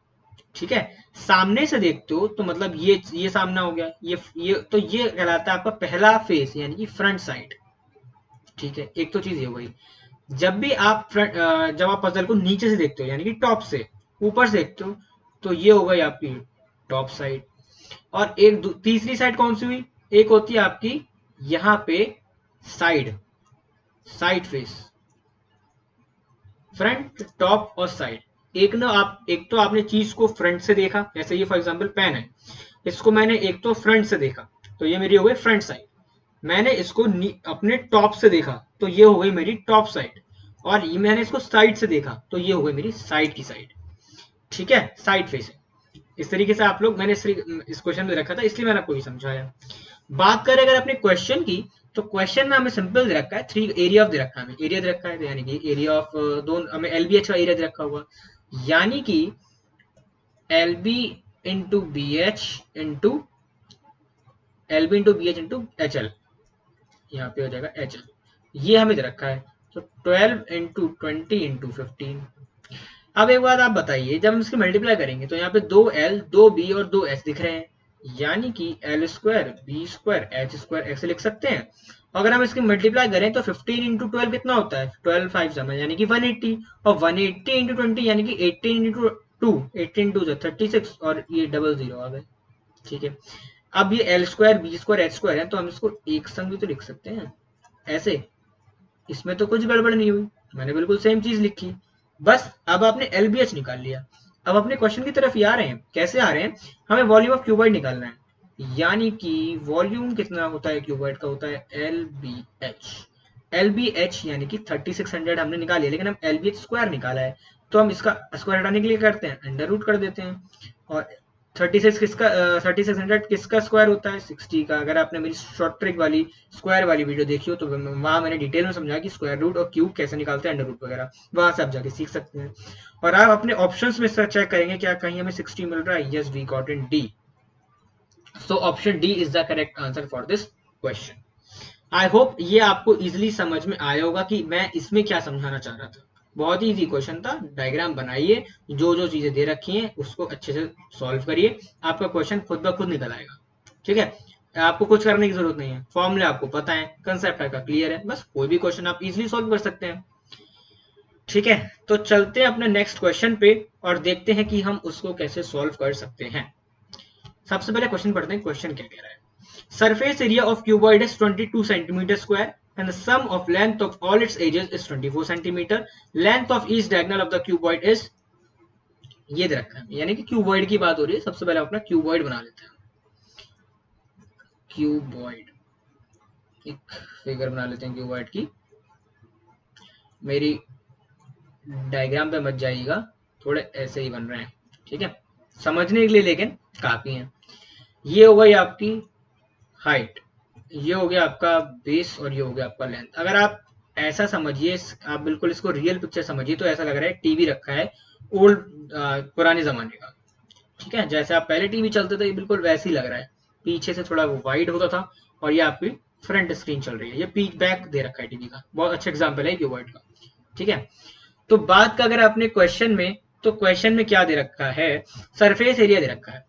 ठीक है, सामने से देखते हो, तो मतलब ये सामना हो गया, ये तो ये कहलाता है आपका पहला फेस, यानी कि फ्रंट साइड, ठीक है। एक तो चीज ये हो गई। जब भी आप जब आप पजल को नीचे से देखते हो, यानी कि टॉप से, ऊपर से देखते हो, तो ये हो गई आपकी टॉप साइड। और एक तीसरी साइड कौन सी हुई, एक होती है आपकी यहाँ पे side, side face, front, top और साइड। एक ना आप, एक तो आपने चीज को फ्रंट से देखा, जैसे ये फॉर एग्जांपल पेन है, इसको मैंने एक तो फ्रंट से देखा, तो ये मेरी हो गई फ्रंट साइड। मैंने इसको अपने टॉप से देखा, तो ये हो गई मेरी टॉप साइड। और ये मैंने इसको साइड से देखा, तो ये हो गई मेरी साइड की साइड, ठीक है, साइड फेस है। इस तरीके से आप लोग, मैंने इस क्वेश्चन में रखा था, इसलिए मैंने आपको ये समझाया। बात करें अगर अपने क्वेश्चन की, तो क्वेश्चन में हमें सिंपल दे रखा है, 3 एरिया ऑफ दे रखा है, हमें एरिया दे रखा है, यानी कि एरिया ऑफ दोनों, हमें एलबीएच का एरिया दे रखा हुआ, यानी कि L B into B H into H L, यहाँ पे हो जाएगा एच एल, ये हमें दे रखा है। तो 12 इंटू 20 इंटू 15। अब एक बात आप बताइए, जब हम इसकी मल्टीप्लाई करेंगे तो यहाँ पे 2L 2B और 2H दिख रहे हैं, यानी कि L square B square H square ऐसे लिख सकते हैं। अगर हम इसकी मल्टीप्लाई करें तो 15 इंटू 12 कितना होता है, 12 5 समय यानी कि 180, और 180 इंटू 20 यानी कि 18 इंटू 2, 18 2 36, और ये डबल जीरो आ गए, ठीक है। अब ये L square B square H square है, तो हम इसको एक संग भी तो लिख सकते हैं ऐसे, इसमें तो कुछ गड़बड़ नहीं हुई, मैंने बिल्कुल सेम चीज लिखी। बस अब आपने एलबीएच निकाल लिया। अब अपने क्वेश्चन की तरफ ये आ रहे हैं, कैसे आ रहे हैं, हमें वॉल्यूम ऑफ क्यूबॉइड निकालना है, यानी कि वॉल्यूम कितना होता है क्यूबॉइड का, होता है L B H. L B H यानी कि 3600 हमने निकाल लिया, लेकिन हम एल बी एच स्क्वायर निकाला है, तो हम इसका स्क्वायर हटाने के लिए करते हैं, अंडर रूट कर देते हैं। और 36 किसका 3600 किसका स्क्वायर होता है, 60 का। अगर आपने मेरी शॉर्ट ट्रिक वाली स्क्वायर वाली वीडियो देखी हो, तो वहां मैंने डिटेल में समझा कि स्क्वायर रूट और क्यूब कैसे निकालते हैं, अंडर रूट वगैरह, वहां से आप जाके सीख सकते हैं। और आप अपने ऑप्शंस में चेक करेंगे क्या कहीं हमें 60 मिल रहा है, yes we got in D. So option D is the correct answer for this question. I hope ये आपको इजिली समझ में आया होगा कि मैं इसमें क्या समझाना चाह रहा था। बहुत ही इजी क्वेश्चन था, डायग्राम बनाइए, जो जो चीजें दे रखी हैं उसको अच्छे से सॉल्व करिए, आपका क्वेश्चन खुद ब खुद निकल आएगा, ठीक है। आपको कुछ करने की जरूरत नहीं है, फॉर्मूले आपको पता है, कंसेप्ट आपका क्लियर है, बस कोई भी क्वेश्चन आप इजिली सॉल्व कर सकते हैं, ठीक है। तो चलते हैं अपने नेक्स्ट क्वेश्चन पे और देखते हैं कि हम उसको कैसे सॉल्व कर सकते हैं। सबसे पहले क्वेश्चन पढ़ते हैं, क्वेश्चन क्या कह रहा है। Surface area of cuboid is 22 centimeter square and the sum of length of all its edges is 24 centimeter. Length of each diagonal of the cuboid is, ये दे रखा है, यानी कि क्यूबॉइड की बात हो रही है। सबसे पहले अपना क्यूबॉइड बना लेते हैं। क्यूबॉइड, एक फिगर बना लेते हैं क्यूबॉइड की। मेरी डायग्राम पे मत जाइएगा, थोड़े ऐसे ही बन रहे हैं, ठीक है, समझने के लिए लेकिन काफी है। ये हो गई आपकी हाइट, ये हो गया आपका बेस और ये हो गया आपका लेंथ। अगर आप ऐसा समझिए, आप बिल्कुल इसको रियल पिक्चर समझिए तो ऐसा लग रहा है टीवी रखा है ओल्ड, पुराने जमाने का, ठीक है, जैसे आप पहले टीवी चलते थे बिल्कुल वैसे ही लग रहा है। पीछे से थोड़ा वो वाइड होता था और ये आपकी फ्रंट स्क्रीन चल रही है, ये पीक बैक दे रखा है टीवी का, बहुत अच्छा एग्जाम्पल है क्यूबॉइड का, ठीक है। तो बात का अगर अपने क्वेश्चन में, तो क्वेश्चन में क्या दे रखा है, सरफेस एरिया दे रखा है।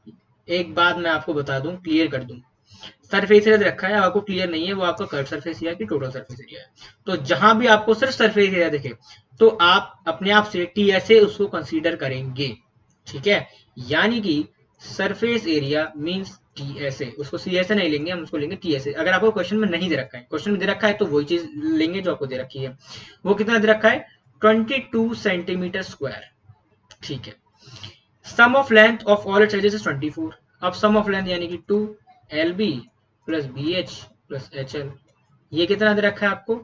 एक बात मैं आपको बता दूं, क्लियर कर दूं, सरफेस एरिया दे रखा है, आपको क्लियर नहीं है वो आपका कर्व सरफेस एरिया की टोटल सरफेस एरिया है। तो जहां भी आपको सिर्फ सरफेस एरिया दिखे तो आप अपने आप से टीएसए उसको कंसीडर करेंगे, ठीक है। यानी कि सरफेस एरिया मींस टीएसए, उसको सीएसए नहीं लेंगे, हम उसको लेंगे टीएसए। अगर आपको क्वेश्चन में नहीं दे रखा है, क्वेश्चन में दे रखा है तो वही चीज लेंगे जो आपको दे रखी है। वो कितना दे रखा है, 22 सेंटीमीटर स्क्वायर, ठीक है। Sum of length of all its edges is 24। अब सम ऑफ लेंथ यानी कि 2 LB plus BH plus HL, ये कितना दे रखा है आपको,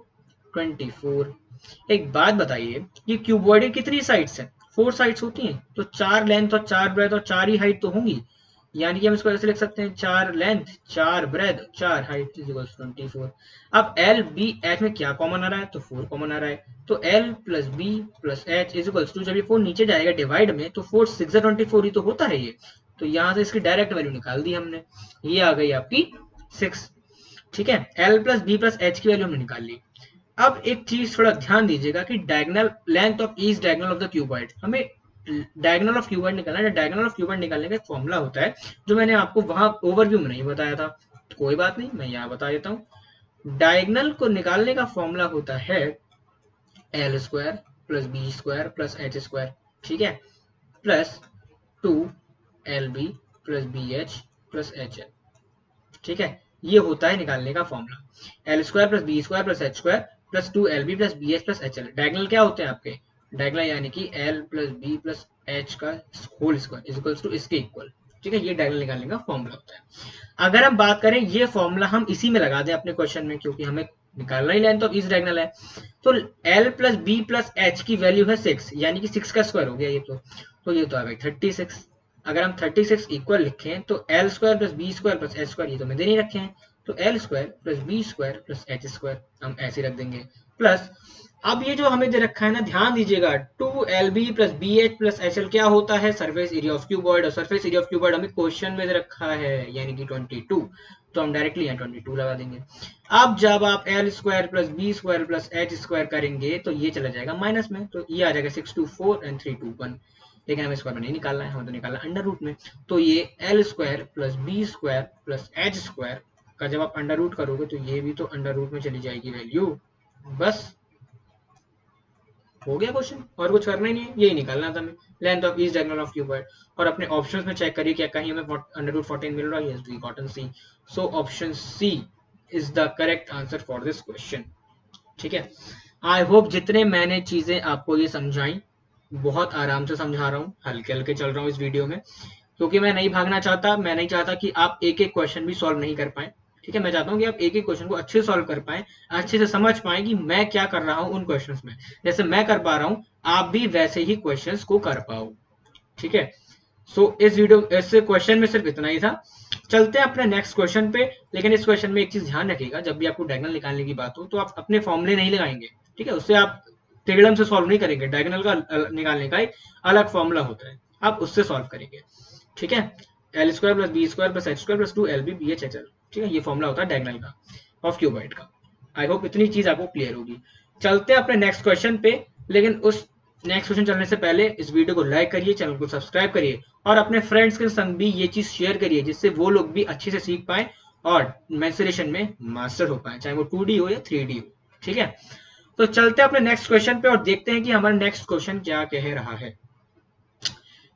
24। एक बात बताइए, ये क्यूबॉइड की कितनी साइड्स हैं, 4 साइड्स होती हैं, तो 4 लेंथ और 4 ब्रेथ और 4 ही हाइट तो होंगी। यानी कि हम इसको ऐसे लिख सकते हैं, 4 length 4 breadth 4 height is equal 24। अब एल बी एच में क्या कॉमन आ रहा है, तो 4 कॉमन आ रहा है, तो L plus B plus H is equal to, जब ये 4 नीचे जाएगा डिवाइड में तो 4 6 24 ही तो होता है ये। तो यहाँ से इसकी डायरेक्ट वैल्यू निकाल दी हमने, ये आ गई आपकी 6, ठीक है। L plus B plus H की वैल्यू हमने निकाल ली। अब एक चीज थोड़ा ध्यान दीजिएगा कि diagonal length of each diagonal of the cuboid, हमें डायगोनल ऑफ क्यूबॉइड निकालना है। डायगोनल ऑफ क्यूबॉइड निकालने का एक फॉर्मूला होता है जो मैंने आपको वहां ओवरव्यू में नहीं बताया था, कोई बात नहीं, मैं यहाँ बता देता हूँ। डायगोनल को निकालने का फॉर्मूला होता है L square plus B square plus H square, ठीक है, plus 2 LB plus BH plus HL, ठीक है। ये होता है निकालने का formula, L square plus B square plus H square plus 2LB plus BH plus HL। Diagonal क्या होते हैं आपके, डायगोनल यानी कि L plus B plus H का whole square is equals to इसके इक्वल, ठीक है। ये डायगोनल निकालने का फॉर्मूला होता है। अगर हम बात करें, ये फॉर्मूला हम इसी में लगा दें अपने क्वेश्चन में, क्योंकि हमें निकालना ही लेंथ ऑफ ईच डायगोनल है। तो L plus B plus H की वैल्यू है 6, यानी कि 6 का स्क्वायर हो गया ये, तो ये तो आ गई 36। अगर हम 36 इक्वल लिखें तो L square plus B square plus H square, ये तो मैंने नहीं रखे हैं, तो L square plus B square plus H square हम ऐसे रख देंगे, प्लस अब ये जो हमें दे रखा है ना, ध्यान दीजिएगा, 2LB plus BH plus HL क्या होता है, सरफेस एरिया ऑफ क्यूबॉइड, और सरफेस एरिया ऑफ क्यूबॉइड हमें क्वेश्चन में दे रखा है यानी कि 22, तो हम डायरेक्टली यहाँ 22 लगा देंगे। अब जब आप L square plus B square plus H square करेंगे तो ये चला जाएगा माइनस में, तो ये आ जाएगा 6 2 4 एंड 3 2 1, लेकिन हमें स्क्वायर में नहीं निकालना है, हमें तो निकालना अंडर रूट में। तो ये L square plus B square plus H square का जब आप अंडर रूट करोगे तो ये भी तो अंडर रूट में चली जाएगी वैल्यू, बस हो गया क्वेश्चन, और कुछ करना ही नहीं है, यही निकालना था हमें, length of each diagonal of cuboid. और अपने ऑप्शंस में चेक करिए क्या कहीं हमें अंडर रूट 14 मिल रहा है, yes we gotten C, so option C is the correct answer for this question, ठीक है। आई होप जितने मैंने चीजें आपको ये समझाई, बहुत आराम से समझा रहा हूँ, हल्के हल्के चल रहा हूँ इस वीडियो में, क्योंकि मैं नहीं भागना चाहता, मैं नहीं चाहता कि आप एक एक क्वेश्चन भी सॉल्व नहीं कर पाए, ठीक है। मैं चाहता हूँ कि आप एक एक क्वेश्चन को अच्छे से सॉल्व कर पाए, अच्छे से समझ पाए कि मैं क्या कर रहा हूँ उन क्वेश्चंस में, जैसे मैं कर पा रहा हूँ आप भी वैसे ही क्वेश्चंस को कर पाओ, ठीक है। सो इस वीडियो इस क्वेश्चन में सिर्फ इतना ही था। चलते हैं अपने नेक्स्ट क्वेश्चन पे, लेकिन इस क्वेश्चन में एक चीज ध्यान रखिएगा, जब भी आपको डायगोनल निकालने की बात हो तो आप अपने फॉर्मूले नहीं लगाएंगे, ठीक है, उससे आप टेगड़म से सॉल्व नहीं करेंगे, डायगोनल का निकालने का एक अलग फॉर्मूला होता है, आप उससे सॉल्व करेंगे, ठीक है। L square plus B square plus H square plus 2LB BH HL, ठीक है, ये फॉर्मूला होता है डायगोनल का ऑफ क्यूबॉइड का। आई होप इतनी चीज आपको क्लियर होगी। चलते हैं अपने नेक्स्ट क्वेश्चन पे, लेकिन उस नेक्स्ट क्वेश्चन चलने से पहले इस वीडियो को लाइक करिए, चैनल को सब्सक्राइब करिए और अपने फ्रेंड्स के संग भी ये चीज शेयर करिए, जिससे वो लोग भी अच्छे से सीख पाए और मेंसुरेशन में मास्टर हो पाए, चाहे वो 2D हो या 3D हो, ठीक है। तो चलते हैं अपने नेक्स्ट क्वेश्चन पे और देखते हैं कि हमारा नेक्स्ट क्वेश्चन क्या कह रहा है,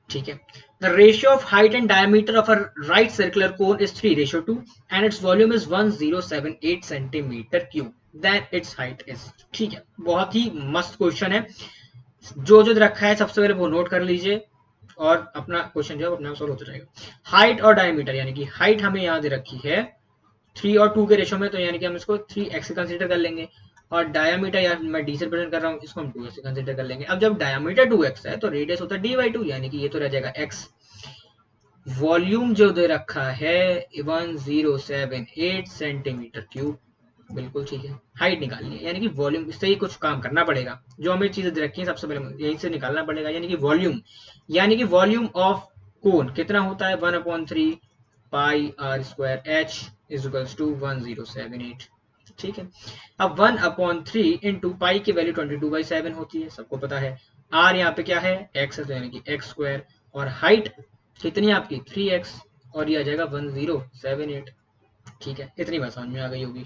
ठीक है। The ratio of height and diameter of a right circular cone is 3:2 and its volume is 1078 centimeter cube. Then its height is, ठीक है, बहुत ही मस्त क्वेश्चन है, जो जो रखा है सबसे पहले वो नोट कर लीजिए और अपना क्वेश्चन जो है अपना सॉल्व होता रहेगा। हाइट और डायमीटर, यानी कि हाइट हमें यहाँ दे रखी है 3 और 2 के रेशो में, तो यानी कि हम इसको 3x कंसिडर कर लेंगे, और डायमीटर या मैं डी से रिप्रेजेंट कर रहा हूँ, इसको हम 2x से कंसिडर कर लेंगे। अब जब डायमीटर 2x है तो रेडियस होता है d/2, यानी कि ये तो रह जाएगा x। वॉल्यूम जो दे रखा है 1078 सेंटीमीटर क्यूब, बिल्कुल ठीक है। हाइट निकालनी है, यानी कि वॉल्यूम, इससे ही कुछ काम करना पड़ेगा। जो हमें चीजें रखी हैं सबसे पहले यहीं से निकालना पड़ेगा, यानी कि वॉल्यूम ऑफ कोन कितना होता है 1/3 pi are square h is equals to 1078। ठीक है। अब 1/3 इंटू पाई की वैल्यू 22/7 होती है, सबको पता है। आर यहाँ पे क्या है, एक्स है, तो यानी कि एक्स स्क्वायर, और हाइट कितनी है आपकी 3x, और ये आ जाएगा 1078। ठीक है, इतनी बात समझ में आ गई होगी।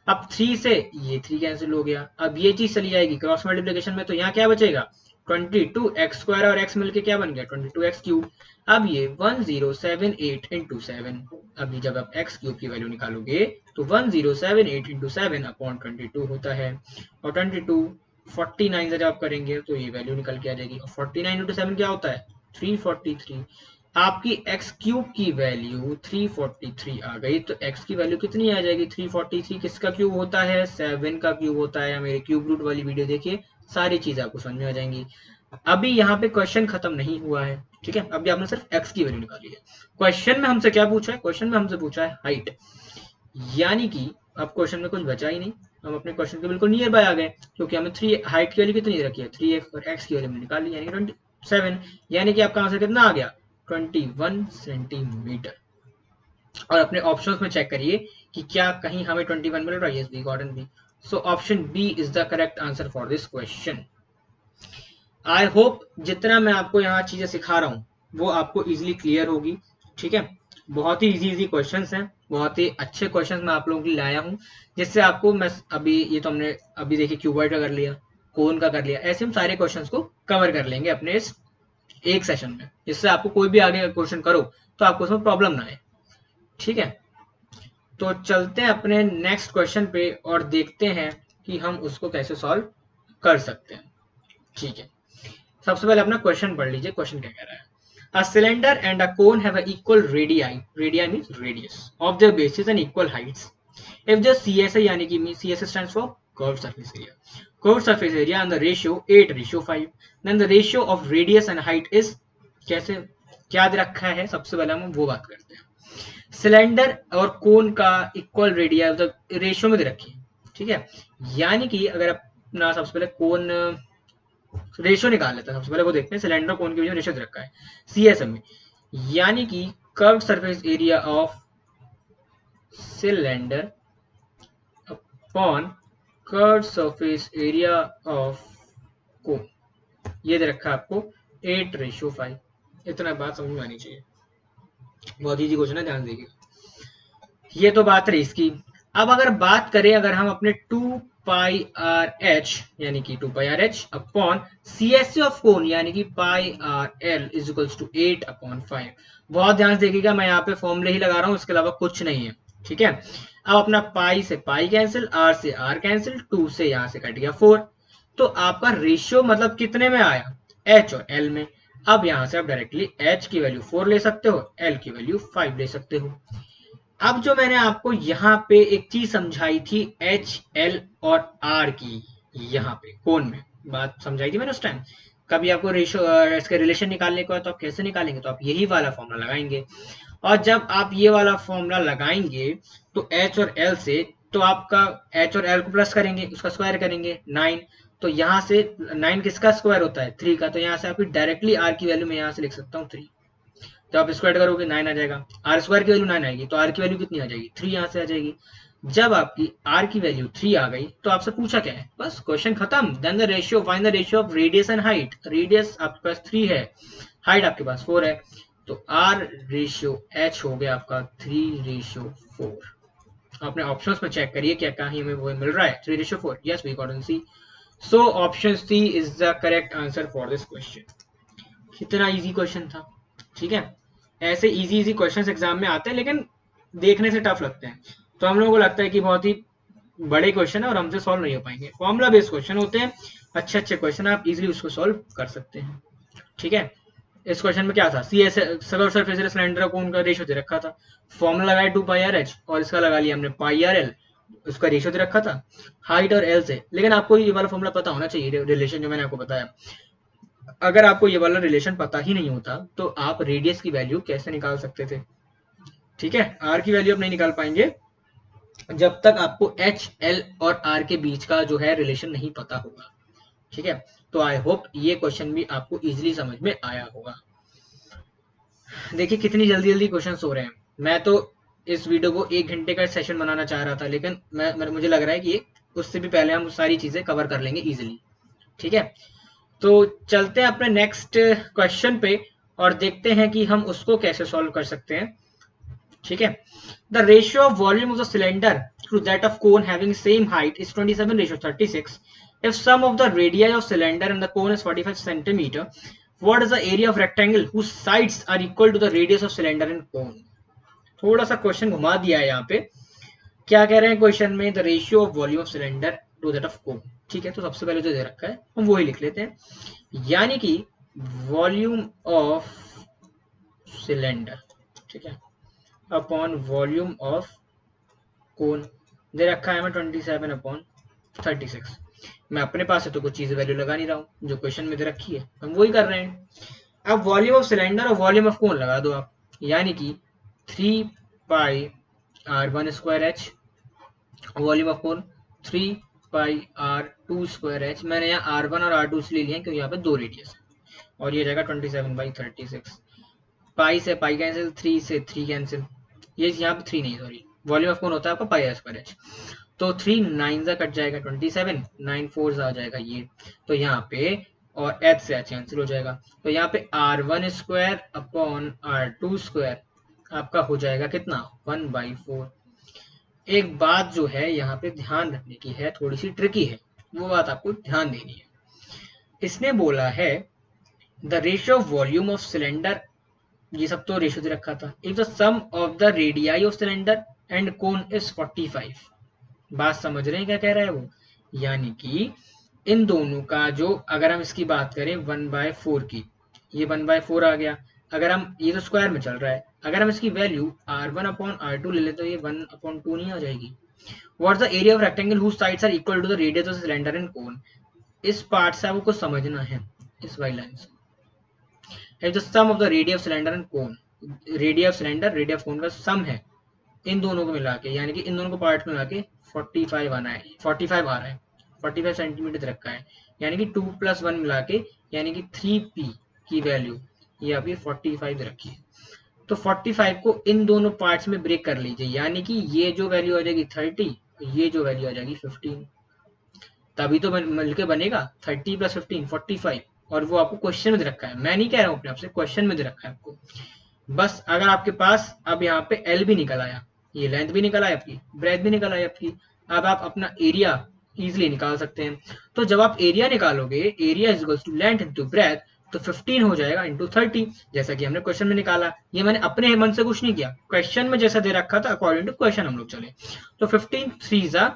अब 3 से ये 3 कैंसिल हो गया, अब ये चीज चली जाएगी क्रॉस मल्टीप्लिकेशन में, तो यहाँ क्या बचेगा 22x² और x मिलके क्या बन गया 22x³। अब ये 1078 इंटू 7, अभी जब आप x³ की वैल्यू निकालोगे तो 1078 इंटू 7/22 होता है, और 22 49 से जब आप करेंगे तो ये वैल्यू निकल के आ जाएगी, और 49 इंटू 7 क्या होता है 343। आपकी x³ की वैल्यू 343 आ गई, तो x की वैल्यू कितनी आ जाएगी 343। किसका क्यूब होता है 7 का क्यूब होता है। मेरे क्यूब रूट वाली वीडियो देखिए, सारी चीजें आपको समझ में आ जाएंगी। अभी यहाँ पे क्वेश्चन खत्म नहीं हुआ है, ठीक है। अभी आपने सिर्फ x की वैल्यू निकाली है। क्वेश्चन में हमसे क्या पूछा है, क्वेश्चन में हमसे पूछा है हाइट, यानी कि अब क्वेश्चन में कुछ बचा ही नहीं, हम अपने क्वेश्चन के बिल्कुल नियर बाय आ गए, क्योंकि हमें 3 हाइट की वैल्यू कितनी रखी है 3x, और x की वैल्यू हमने निकाल ली, यानी कि 27, यानी कि आपका आंसर कितना आ गया 21 सेंटीमीटर। और अपने ऑप्शंस में चेक करिए कि क्या कहीं हमें 21 मिल रहा है, yes we gotten B. So option B is the correct answer for this question. I hope जितना मैं आपको यहाँ चीजें सिखा रहा हूँ वो आपको इजीली क्लियर होगी, ठीक है। बहुत ही इजी क्वेश्चंस हैं, बहुत ही अच्छे क्वेश्चंस मैं आप लोगों के लिए लाया हूँ, जिससे आपको मैं अभी ये तो हमने अभी देखिए क्यूबॉइड का कर लिया, कोन का कर लिया, ऐसे हम सारे क्वेश्चंस को कवर कर लेंगे अपने इस एक सेशन में, जिससे आपको कोई भी आगे क्वेश्चन करो तो आपको उसमें प्रॉब्लम ना आए, ठीक है। तो चलते हैं अपने नेक्स्ट क्वेश्चन पे और देखते हैं कि हम उसको कैसे सॉल्व कर सकते हैं, ठीक है। सबसे पहले अपना क्वेश्चन पढ़ लीजिए, क्वेश्चन क्या कह रहा है। A cylinder and a cone have a equal radii, radii means radius of their bases and equal heights. If the CSA यानी कि CSA stands for curved surface area, curved surface area and the ratio 8:5, then the ratio of radius and height is, कैसे क्या रखा है, सबसे पहले हम वो बात करते हैं। सिलेंडर और कोन का इक्वल रेडिया मतलब रेशियो में दे रखी है, ठीक है। यानी कि अगर अपना सबसे पहले कोन रेशियो निकाल लेते हैं, सबसे पहले वो देखते हैं सिलेंडर कोन के बीच में रेशियो दे रखा है सीएसएम में, यानी कि curved surface area of cylinder upon curved surface area of cone, ये दे रखा है आपको 8:5। इतना बात समझ में आनी चाहिए, बहुत इजी क्वेश्चन है, ध्यान दीजिए। ये तो बात रही इसकी। अब अगर बात करें, अगर हम अपने 2πRh यानी कि 2πRh upon CSA of cone यानी कि πRL इज इक्वल्स टू 8/5, बहुत ध्यान से देखिएगा, मैं यहाँ पे फॉर्मूले ही लगा रहा हूँ, इसके अलावा कुछ नहीं है, ठीक है। अब अपना पाई से पाई कैंसिल, आर से आर कैंसिल, 2 से यहाँ से कट गया 4, तो आपका रेशियो मतलब कितने में आया H और L में। अब यहाँ से आप डायरेक्टली H की वैल्यू 4 ले सकते हो, L की वैल्यू 5 ले सकते हो। अब जो मैंने आपको यहाँ पे एक चीज समझाई थी H, L और R की, यहाँ पे कोन में बात समझाई थी मैंने उस टाइम, कभी आपको रेशियो इसके रिलेशन निकालने को है तो आप कैसे निकालेंगे, तो आप यही वाला फॉर्मूला लगाएंगे, और जब आप ये वाला फॉर्मूला लगाएंगे तो H और L से, तो आपका H और L को प्लस करेंगे, उसका स्क्वायर करेंगे 9, तो यहाँ से 9 किसका स्क्वायर होता है 3 का, तो यहाँ से आपकी डायरेक्टली R की वैल्यू मैं यहाँ से लिख सकता हूँ 3, तो आप स्क्वायर करोगे 9 आ जाएगा, आर स्क्वायर की वैल्यू 9 आएगी, तो आर की वैल्यू कितनी आ जाएगी 3 यहाँ से आ जाएगी। जब आपकी आर की वैल्यू 3 आ गई तो आपसे पूछा क्या है, बस क्वेश्चन खत्म। Then the ratio, find the ratio of radius and height. Radius आपके पास 3 है, हाइट आपके पास 4 है, तो आर रेशियो एच हो गया आपका 3:4। अपने ऑप्शंस में चेक करिए क्या कहीं हमें वो मिल रहा है 3:4, yes we got in C. So option C is the correct answer for this question. कितना इजी क्वेश्चन था, ठीक है। ऐसे इजी क्वेश्चंस एग्जाम में आते हैं लेकिन देखने से टफ लगते हैं, तो हम लोगों को लगता है कि बहुत ही बड़े क्वेश्चन है और हमसे सॉल्व नहीं हो पाएंगे। फॉर्मूला बेस्ड क्वेश्चन होते हैं, अच्छे क्वेश्चन आप इजीली उसको सॉल्व कर सकते हैं, ठीक है। इस क्वेश्चन में क्या था, C S circular surface area cylinder cone का रेशियो दे रखा था, फॉर्मूला लगाया 2πr/h और इसका लगा लिया हमने πr/l, उसका रेशियो दे रखा था हाइट और एल से। लेकिन आपको ये वाला फॉर्मूला पता होना चाहिए, रिलेशन जो मैंने आपको बताया। अगर आपको ये वाला रिलेशन पता ही नहीं होता तो आप रेडियस की वैल्यू कैसे निकाल सकते थे? ठीक है, आर की वैल्यू आप नहीं निकाल पाएंगे जब तक आपको एच, एल और आर के बीच का जो है रिलेशन नहीं पता होगा। ठीक है, तो आई होप ये क्वेश्चन भी आपको इजीली समझ में आया होगा। देखिए कितनी जल्दी जल्दी क्वेश्चन हो रहे हैं। मैं तो इस वीडियो को 1 घंटे का सेशन बनाना चाह रहा था, लेकिन मुझे लग रहा है कि उससे भी पहले हम सारी चीजें कवर कर लेंगे इजीली। ठीक है, तो चलते हैं अपने नेक्स्ट क्वेश्चन पे और देखते हैं कि हम उसको कैसे सॉल्व कर सकते हैं। ठीक है, the ratio of volume of the cylinder to that of cone having same height is 27:36. If sum of the radii of cylinder and the cone is 45 centimeter, what is the area of rectangle whose sides are equal to the radius of cylinder and cone? थोड़ा सा question घुमा दिया है यहाँ पे। क्या कह रहे हैं क्वेश्चन में, the ratio of volume of cylinder to that of cone. ठीक है, तो सबसे पहले जो दे रखा है हम वही लिख लेते हैं, यानी कि वॉल्यूम ऑफ सिलेंडर, ठीक है, अपॉन वॉल्यूम ऑफ कोन दे रखा है हमें 27/36। मैं अपने पास है तो कुछ चीज वैल्यू लगा नहीं रहा हूँ, जो क्वेश्चन में दे रखी है हम वही कर रहे हैं। अब वॉल्यूम ऑफ सिलेंडर और वॉल्यूम ऑफ कोन लगा दो आप, यानी कि 3πr1²h, volume of cone 3πr2²h। मैंने यहाँ r1 और r2 ले लिया क्योंकि यहाँ पे दो रेडियस है, और ये जाएगा 27/36। पाई से पाई कैंसिल, 3 से 3 कैंसिल, ये यहाँ पे 3 नहीं, सॉरी, वॉल्यूम ऑफ कोन होता है आपका πr²h। तो 3 9 जा कट जाएगा 27, 9 4 आ जाएगा ये, तो यहाँ पे और h से h कैंसिल हो जाएगा, तो यहाँ पे r1² अपॉन r2² आपका हो जाएगा कितना, 1/4। एक बात जो है यहाँ पे ध्यान रखने की है, थोड़ी सी ट्रिकी है, वो बात आपको ध्यान देनी है। इसने बोला है the ratio of volume of cylinder, ये सब तो रेशियो दे रखा था, if the sum of the radii of cylinder and cone is 45। बात समझ रहे हैं क्या कह रहा है वो, यानी कि इन दोनों का जो, अगर हम इसकी बात करें 1/4 की, ये 1/4 आ गया, अगर हम, ये तो स्क्वायर में चल रहा है, अगर हम इसकी वैल्यू r1/r2 ले लेते तो ये 1/2 नहीं आ जाएगी। What the area of rectangle whose sides are equal to the radius of cylinder and cone. इस पार्ट से आपको समझना है, इस वाली लाइन से, if the sum of the radius of cylinder and cone, radius of cylinder radius of cone का sum है इन दोनों को मिला के, यानी कि इन दोनों को पार्ट में मिला के 45 आना है, 45 आ रहा है, 45 सेंटीमीटर रखा है, यानी कि 2 + 1 मिला के, यानी कि 3p की वैल्यू ये अभी 45 रखी है। तो 45 को इन दोनों पार्ट्स में ब्रेक कर लीजिए, यानी कि ये जो वैल्यू आ जाएगी 30, ये जो वैल्यू आ जाएगी 15, तभी तो मिलके बनेगा 30 + 15 45, और वो आपको क्वेश्चन में दे रखा है, मैं नहीं कह रहा हूँ अपने आप से, क्वेश्चन में दे रखा है आपको। बस अगर आपके पास अब यहाँ पे एल भी निकल आया, ये लेंथ भी निकल आया आपकी, ब्रेथ भी निकल आई आपकी, अब आप अपना एरिया इजीली निकाल सकते हैं। तो जब आप एरिया निकालोगे, area is equals to length into breadth, तो 15 हो जाएगा इंटू 30, जैसा कि हमने क्वेश्चन में निकाला। ये मैंने अपने मन से कुछ नहीं किया, क्वेश्चन में जैसा दे रखा था अकॉर्डिंग टू क्वेश्चन हम लोग चले। तो 15 3 जा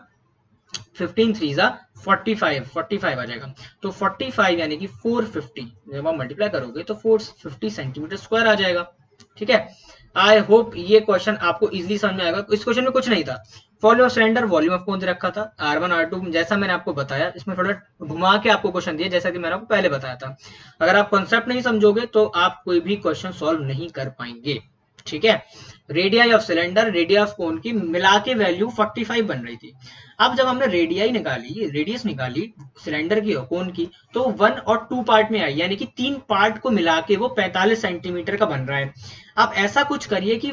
45 आ जाएगा, तो 45 यानी कि 450, जब आप मल्टीप्लाई करोगे तो 450 सेंटीमीटर स्क्वायर आ जाएगा। ठीक है, आई होप ये क्वेश्चन आपको इजीली समझ में आएगा। इस क्वेश्चन में कुछ नहीं था, volume of cylinder, volume of cone दे रखा था, r1 r2 जैसा मैंने आपको बताया, इसमें थोड़ा घुमा के आपको क्वेश्चन दिया जैसा कि मैंने आपको पहले बताया था। अगर आप कॉन्सेप्ट नहीं समझोगे तो आप कोई भी क्वेश्चन सॉल्व नहीं कर पाएंगे। ठीक है, radii of cylinder, radius of कोन की मिला के वैल्यू 45 बन रही थी। अब जब हमने रेडियाई निकाली, रेडियस निकाली सिलेंडर की और कोन की, तो 1 और 2 पार्ट में आई, यानी कि 3 पार्ट को मिला के वो 45 सेंटीमीटर का बन रहा है। आप ऐसा कुछ करिए कि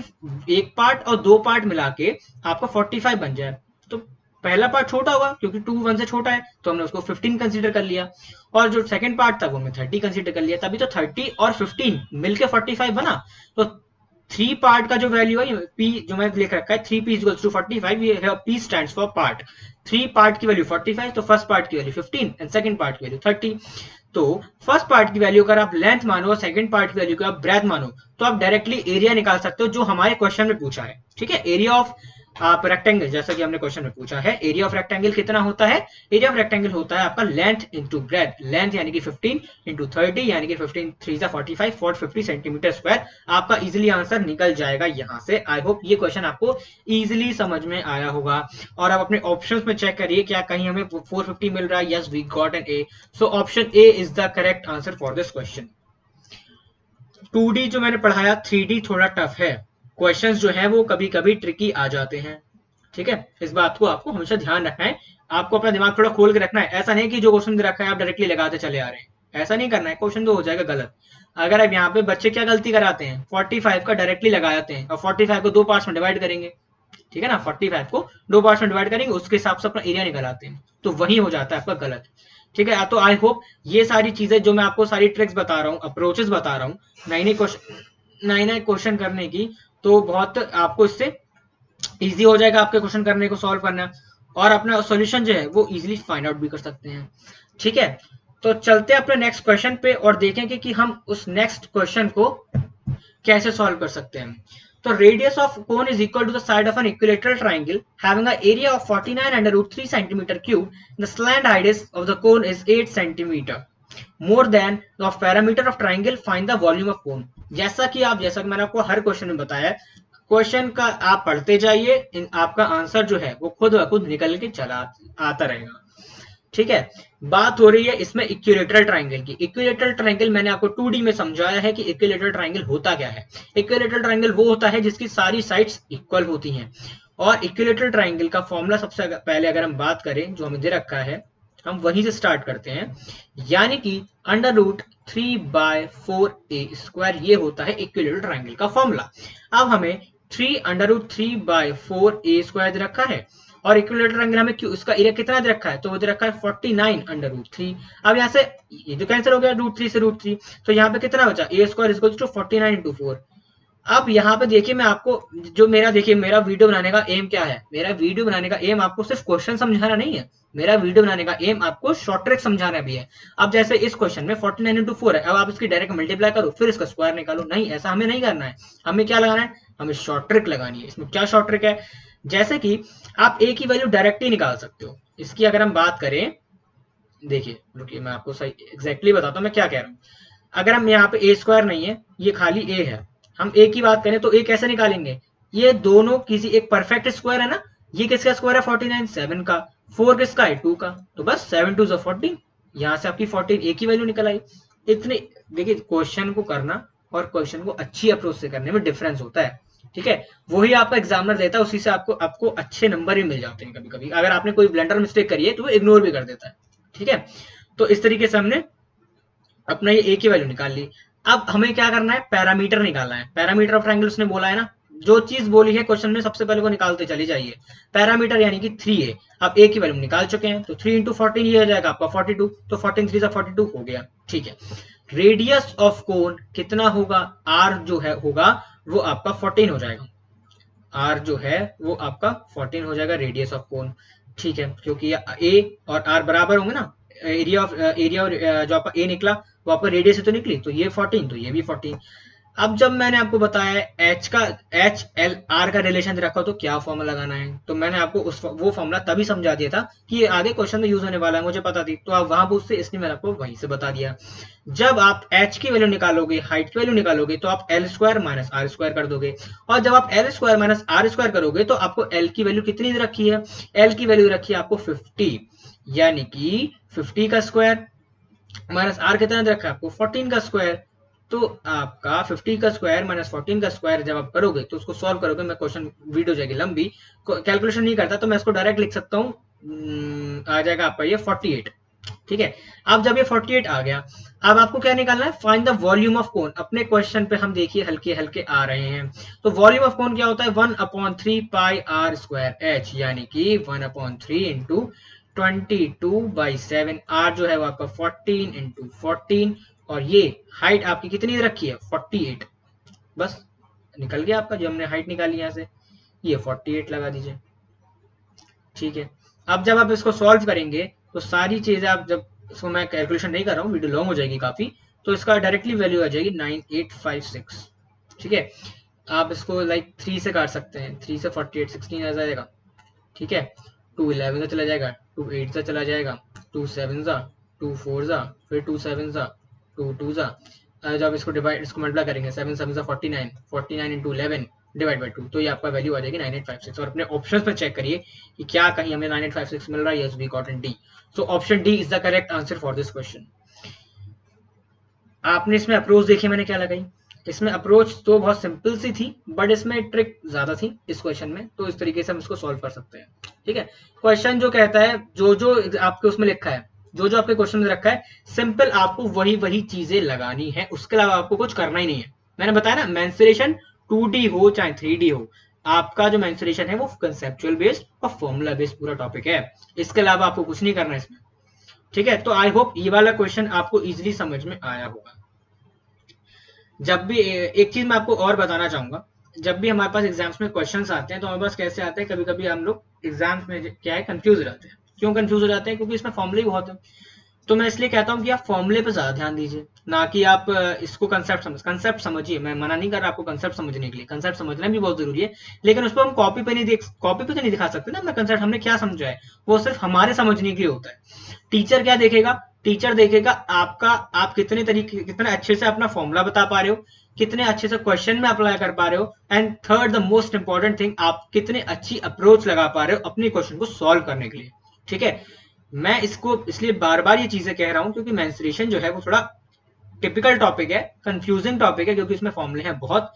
एक पार्ट और 2 पार्ट मिला के आपका 45 बन जाए। तो पहला पार्ट छोटा होगा क्योंकि 2 1 से छोटा है, तो हमने उसको 15 कंसीडर कर लिया, और जो सेकंड पार्ट था वो हमने 30 कंसीडर कर लिया, तभी तो 30 और 15 मिलके 45 बना। तो 3 पार्ट का जो वैल्यू है, p जो मैंने लिख रखा है 3p = 45, ये है p stands for part. 3 part की वैल्यू 45, तो फर्स्ट पार्ट की वैल्यू 15 एंड सेकंड पार्ट की वैल्यू 30। तो फर्स्ट पार्ट की वैल्यू अगर आप लेंथ मानो और सेकंड पार्ट की वैल्यू को आप ब्रेथ मानो, तो आप डायरेक्टली एरिया निकाल सकते हो जो हमारे क्वेश्चन में पूछा है। ठीक है, एरिया ऑफ आप रेक्टेंगल, जैसा कि हमने क्वेश्चन में पूछा है, एरिया ऑफ रेक्टेंगल कितना होता है? एरिया ऑफ रेक्टेंगल होता है आपका लेंथ इंटू ब्रेथ, लेंथ यानी कि 15 इंटू 30 यानी कि 15 3 45 450 सेंटीमीटर स्क्वायर। आपका इजिली आंसर निकल जाएगा यहाँ से। आई होप ये क्वेश्चन आपको इजिली समझ में आया होगा। और आप अपने ऑप्शंस में चेक करिए क्या कहीं हमें 450 मिल रहा है। Yes, we got an A, so option A is the correct answer for this question. 2D जो मैंने पढ़ाया, 3D थोड़ा टफ है, क्वेश्चंस जो है वो कभी कभी ट्रिकी आ जाते हैं। ठीक है, इस बात को आपको हमेशा ध्यान रखना है। आपको अपना दिमाग थोड़ा खोल के रखना है। ऐसा नहीं कि जो क्वेश्चन दे रखा है आप डायरेक्टली लगाते चले आ रहे हैं, ऐसा नहीं करना है, क्वेश्चन तो हो जाएगा गलत। अगर आप यहाँ पे बच्चे क्या गलती कराते हैं, 45 का डायरेक्टली लगाते हैं और 45 को दो पार्ट्स में डिवाइड करेंगे। ठीक है ना, 45 को दो पार्ट्स में डिवाइड करेंगे, उसके हिसाब से अपना एरिया निकल आते हैं, तो वही हो जाता है आपका गलत। ठीक है, तो आई होप ये सारी चीजें जो मैं आपको सारी ट्रिक्स बता रहा हूँ, अप्रोचेस बता रहा हूँ नई नई क्वेश्चन करने की, तो बहुत आपको इससे इजी हो जाएगा आपके क्वेश्चन करने को, सॉल्व करना, और अपना सॉल्यूशन जो है वो इजीली फाइंड आउट भी कर सकते हैं। ठीक है, तो चलते हैं अपने नेक्स्ट क्वेश्चन पे और देखेंगे कि हम उस नेक्स्ट क्वेश्चन को कैसे सॉल्व कर सकते हैं। तो radius of cone is equal to the side of an equilateral triangle having a area of 49 under root 3 centimetre cube. The slant height of the cone is 8 centimetre more than of parameter of triangle, find the volume of cone. जैसा कि मैंने आपको हर question में बताया, question का आप पढ़ते जाइए, आपका आंसर जो है वो खुद ब खुद निकल के चला आता रहेगा। ठीक है, बात हो रही है इसमें इक्विलेटरल ट्राइंगल की। इक्विलेटरल ट्राइंगल मैंने आपको 2D में समझाया है कि इक्विलेटरल ट्राइंगल होता क्या है। इक्विलेटरल ट्राइंगल वो होता है जिसकी सारी साइड्स इक्वल होती हैं। और इक्विलेटरल ट्राइंगल का फॉर्मूला सबसे पहले अगर हम बात करें, जो हमें दे रखा है, हम वहीं से स्टार्ट करते हैं, यानी कि अंडर रूट 3/4 ये होता है इक्विलेटरल ट्राइंगल का फॉर्मूला। अब हमें 3 अंडर रूट 3/4 दे रखा है, और इक्विलेटरल ट्रायंगल हमें क्यों, इसका एरिया कितना दे रखा है, तो वो दे रखा है 49 अंडर रूट 3। अब यहाँ से ये जो कैंसिल हो गया रूट 3 से रूट 3, तो यहाँ पे कितना बचा, ए स्क्वायर इक्वल्स टू 49 इंटू 4। अब यहाँ पे देखिए, मैं आपको जो मेरा वीडियो बनाने का एम क्या है, मेरा वीडियो बनाने का एम आपको सिर्फ क्वेश्चन समझाना नहीं है, मेरा वीडियो बनाने का एम आपको शॉर्ट ट्रिक समझाना भी है। अब जैसे इस क्वेश्चन में 49 इंटू 4 है, अब आप इसकी डायरेक्ट मल्टीप्लाई करो फिर इसका स्क्वायर निकालो, नहीं, ऐसा हमें नहीं करना है। हमें क्या लगाना है, हमें शॉर्ट ट्रिक लगानी है। इसमें क्या शॉर्ट ट्रिक है, जैसे कि आप ए की वैल्यू डायरेक्ट ही निकाल सकते हो। इसकी अगर हम बात करें, देखिए रुकिए मैं आपको सही एग्जैक्टली बताता हूँ मैं क्या कह रहा हूँ। अगर हम यहाँ पे ए स्क्वायर नहीं है, ये खाली ए है, हम ए की बात करें तो ए कैसे निकालेंगे, ये दोनों किसी एक परफेक्ट स्क्वायर है ना, ये किसका स्क्वायर है 49, 7 का, 4 किसका है 2 का, तो बस 7 2 14, यहाँ से आपकी 14 ए की वैल्यू निकल आई। इतने, देखिए क्वेश्चन को करना और क्वेश्चन को अच्छी अप्रोच से करने में डिफरेंस होता है। ठीक है, वही आपका एग्जामिनर देता है, उसी से आपको अच्छे नंबर भी मिल जाते हैं। कभी कभी अगर आपने कोई ब्लेंडर मिस्टेक करी है तो वो इग्नोर भी कर देता है। ठीक है, तो इस तरीके से हमने अपना ये ए की वैल्यू निकाल ली। अब हमें क्या करना है, पैरामीटर निकालना है। पैरामीटर ऑफ ट्रायंगल उसने बोला है ना, जो चीज बोली है क्वेश्चन में सबसे पहले वो निकालते चले जाइए। पैरामीटर यानी कि 3a, अब a की वैल्यू निकाल चुके हैं, तो 3 इंटू 14 ये हो जाएगा आपका 42, तो 14 3 42 हो गया। ठीक है, रेडियस ऑफ कोन कितना होगा, r जो है होगा वो आपका 14 हो जाएगा, r जो है वो आपका 14 हो जाएगा रेडियस ऑफ कोन। ठीक है, क्योंकि a और r बराबर होंगे ना, एरिया और जो आपका a निकला वो आपका रेडियस से तो निकली, तो ये 14 तो ये भी 14। अब जब मैंने आपको बताया एच एल आर का रिलेशन रखा तो क्या फॉर्मूला लगाना है, तो मैंने आपको वो फॉर्मूला तभी समझा दिया था कि ये आगे क्वेश्चन में यूज होने वाला है, मुझे पता थी, तो आप वहां पूछते, इसलिए मैंने आपको वहीं से बता दिया। जब आप एच की वैल्यू निकालोगे, हाइट की वैल्यू निकालोगे, तो आप L square minus R square कर दोगे, और जब आप L square minus R square करोगे तो आपको एल की वैल्यू कितनी रखी है, एल की वैल्यू रखी है आपको 50, यानी कि 50 का स्क्वायर माइनस आर कितना रखा है आपको 14 का स्क्वायर, तो आपका 50 का स्क्वायर माइनस 14 का स्क्वायर जब आप करोगे तो उसको सॉल्व करोगे, मैं क्वेश्चन वीडियो जाएगी लंबी, कैलकुलेशन नहीं करता तो मैं इसको डायरेक्ट लिख सकता हूँ, आ जाएगा आपका ये 48। ठीक है, अब जब ये 48 आ गया, अब आपको क्या निकालना है, फाइंड द वॉल्यूम ऑफ कोन। अपने क्वेश्चन पे हम देखिए हल्के हल्के आ रहे हैं, तो वॉल्यूम ऑफ कोन क्या होता है, 1/3 पाई आर स्क्वायर एच, यानी कि 1/3 इंटू 22/7, आर जो है वो आपका 14 इंटू 14, और ये हाइट आपकी कितनी रखी है 48, बस निकल गया आपका जो हमने हाइट निकाली यहाँ से, ये 48 लगा दीजिए। ठीक है, अब जब आप इसको सॉल्व करेंगे तो सारी चीजें आप, जब इसको मैं कैलकुलेशन नहीं कर रहा हूँ, वीडियो लॉन्ग हो जाएगी काफी, तो इसका डायरेक्टली वैल्यू आ जाएगी 9856। ठीक है, आप इसको लाइक 3 से काट सकते हैं, 3 से 48 16 आ जाएगा, ठीक है। 2 11 से चला जाएगा, 2 8 से चला जाएगा, 2 7 जा, 2 4 जा, फिर 2 7 जा, 2 2 जा। जब इसको डिवाइड, इसको मल्टीप्लाई करेंगे, 7 7 जा 49, 49 इंटू 11 डिवाइड बाई 2, तो ये आपका वैल्यू आ जाएगी 9856। और अपने ऑप्शंस पर चेक करिए कि क्या कहीं हमें 9856 मिल रहा है। Yes, we got in D. So option D is the correct answer for this question. आपने इसमें अप्रोच देखी मैंने क्या लगाई। इसमें अप्रोच तो बहुत सिंपल सी थी, बट इसमें ट्रिक ज्यादा थी इस क्वेश्चन में, तो इस तरीके से हम इसको सॉल्व कर सकते हैं, ठीक है। क्वेश्चन जो कहता है, जो जो आपके उसमें लिखा है, जो जो आपके क्वेश्चन में रखा है, सिंपल आपको वही वही चीजें लगानी है, उसके अलावा आपको कुछ करना ही नहीं है। मैंने बताया ना, मेंसुरेशन 2D हो चाहे 3D हो, आपका जो मेंसुरेशन है वो कंसेप्चुअल बेस्ड और फॉर्मूला बेस्ड पूरा टॉपिक है, इसके अलावा आपको कुछ नहीं करना है इसमें, ठीक है। तो आई होप ये वाला क्वेश्चन आपको इजीली समझ में आया होगा। जब भी एक चीज मैं आपको और बताना चाहूंगा, जब भी हमारे पास एग्जाम्स में क्वेश्चंस आते हैं तो हमारे पास कैसे आते हैं, कभी कभी हम लोग एग्जाम्स में क्या है कंफ्यूज हो जाते हैं। क्यों कंफ्यूज हो जाते हैं? क्योंकि इसमें फॉर्मूले बहुत है। तो मैं इसलिए कहता हूँ कि आप फॉर्मूले पे ज्यादा ध्यान दीजिए, ना कि आप इसको कंसेप्ट समझिए। मैं मना नहीं कर रहा आपको कंसेप्ट समझने के लिए, कंसेप्ट समझना भी बहुत जरूरी है, लेकिन उसको हम कॉपी पे तो नहीं दिखा सकते ना अपना कंसेप्ट हमने क्या समझा है, वो सिर्फ हमारे समझने के लिए होता है। टीचर क्या देखेगा? टीचर देखेगा आपका, आप कितने अच्छे से अपना फॉर्मूला बता पा रहे हो, कितने अच्छे से क्वेश्चन में अप्लाई कर पा रहे हो, and third the most important thing, आप कितने अच्छी अप्रोच लगा पा रहे हो अपने क्वेश्चन को सॉल्व करने के लिए, ठीक है। मैं इसको इसलिए बार बार ये चीजें कह रहा हूं क्योंकि मेंस्ट्रुएशन जो है वो थोड़ा टिपिकल टॉपिक है, कंफ्यूजिंग टॉपिक है, क्योंकि इसमें फॉर्मूले हैं बहुत।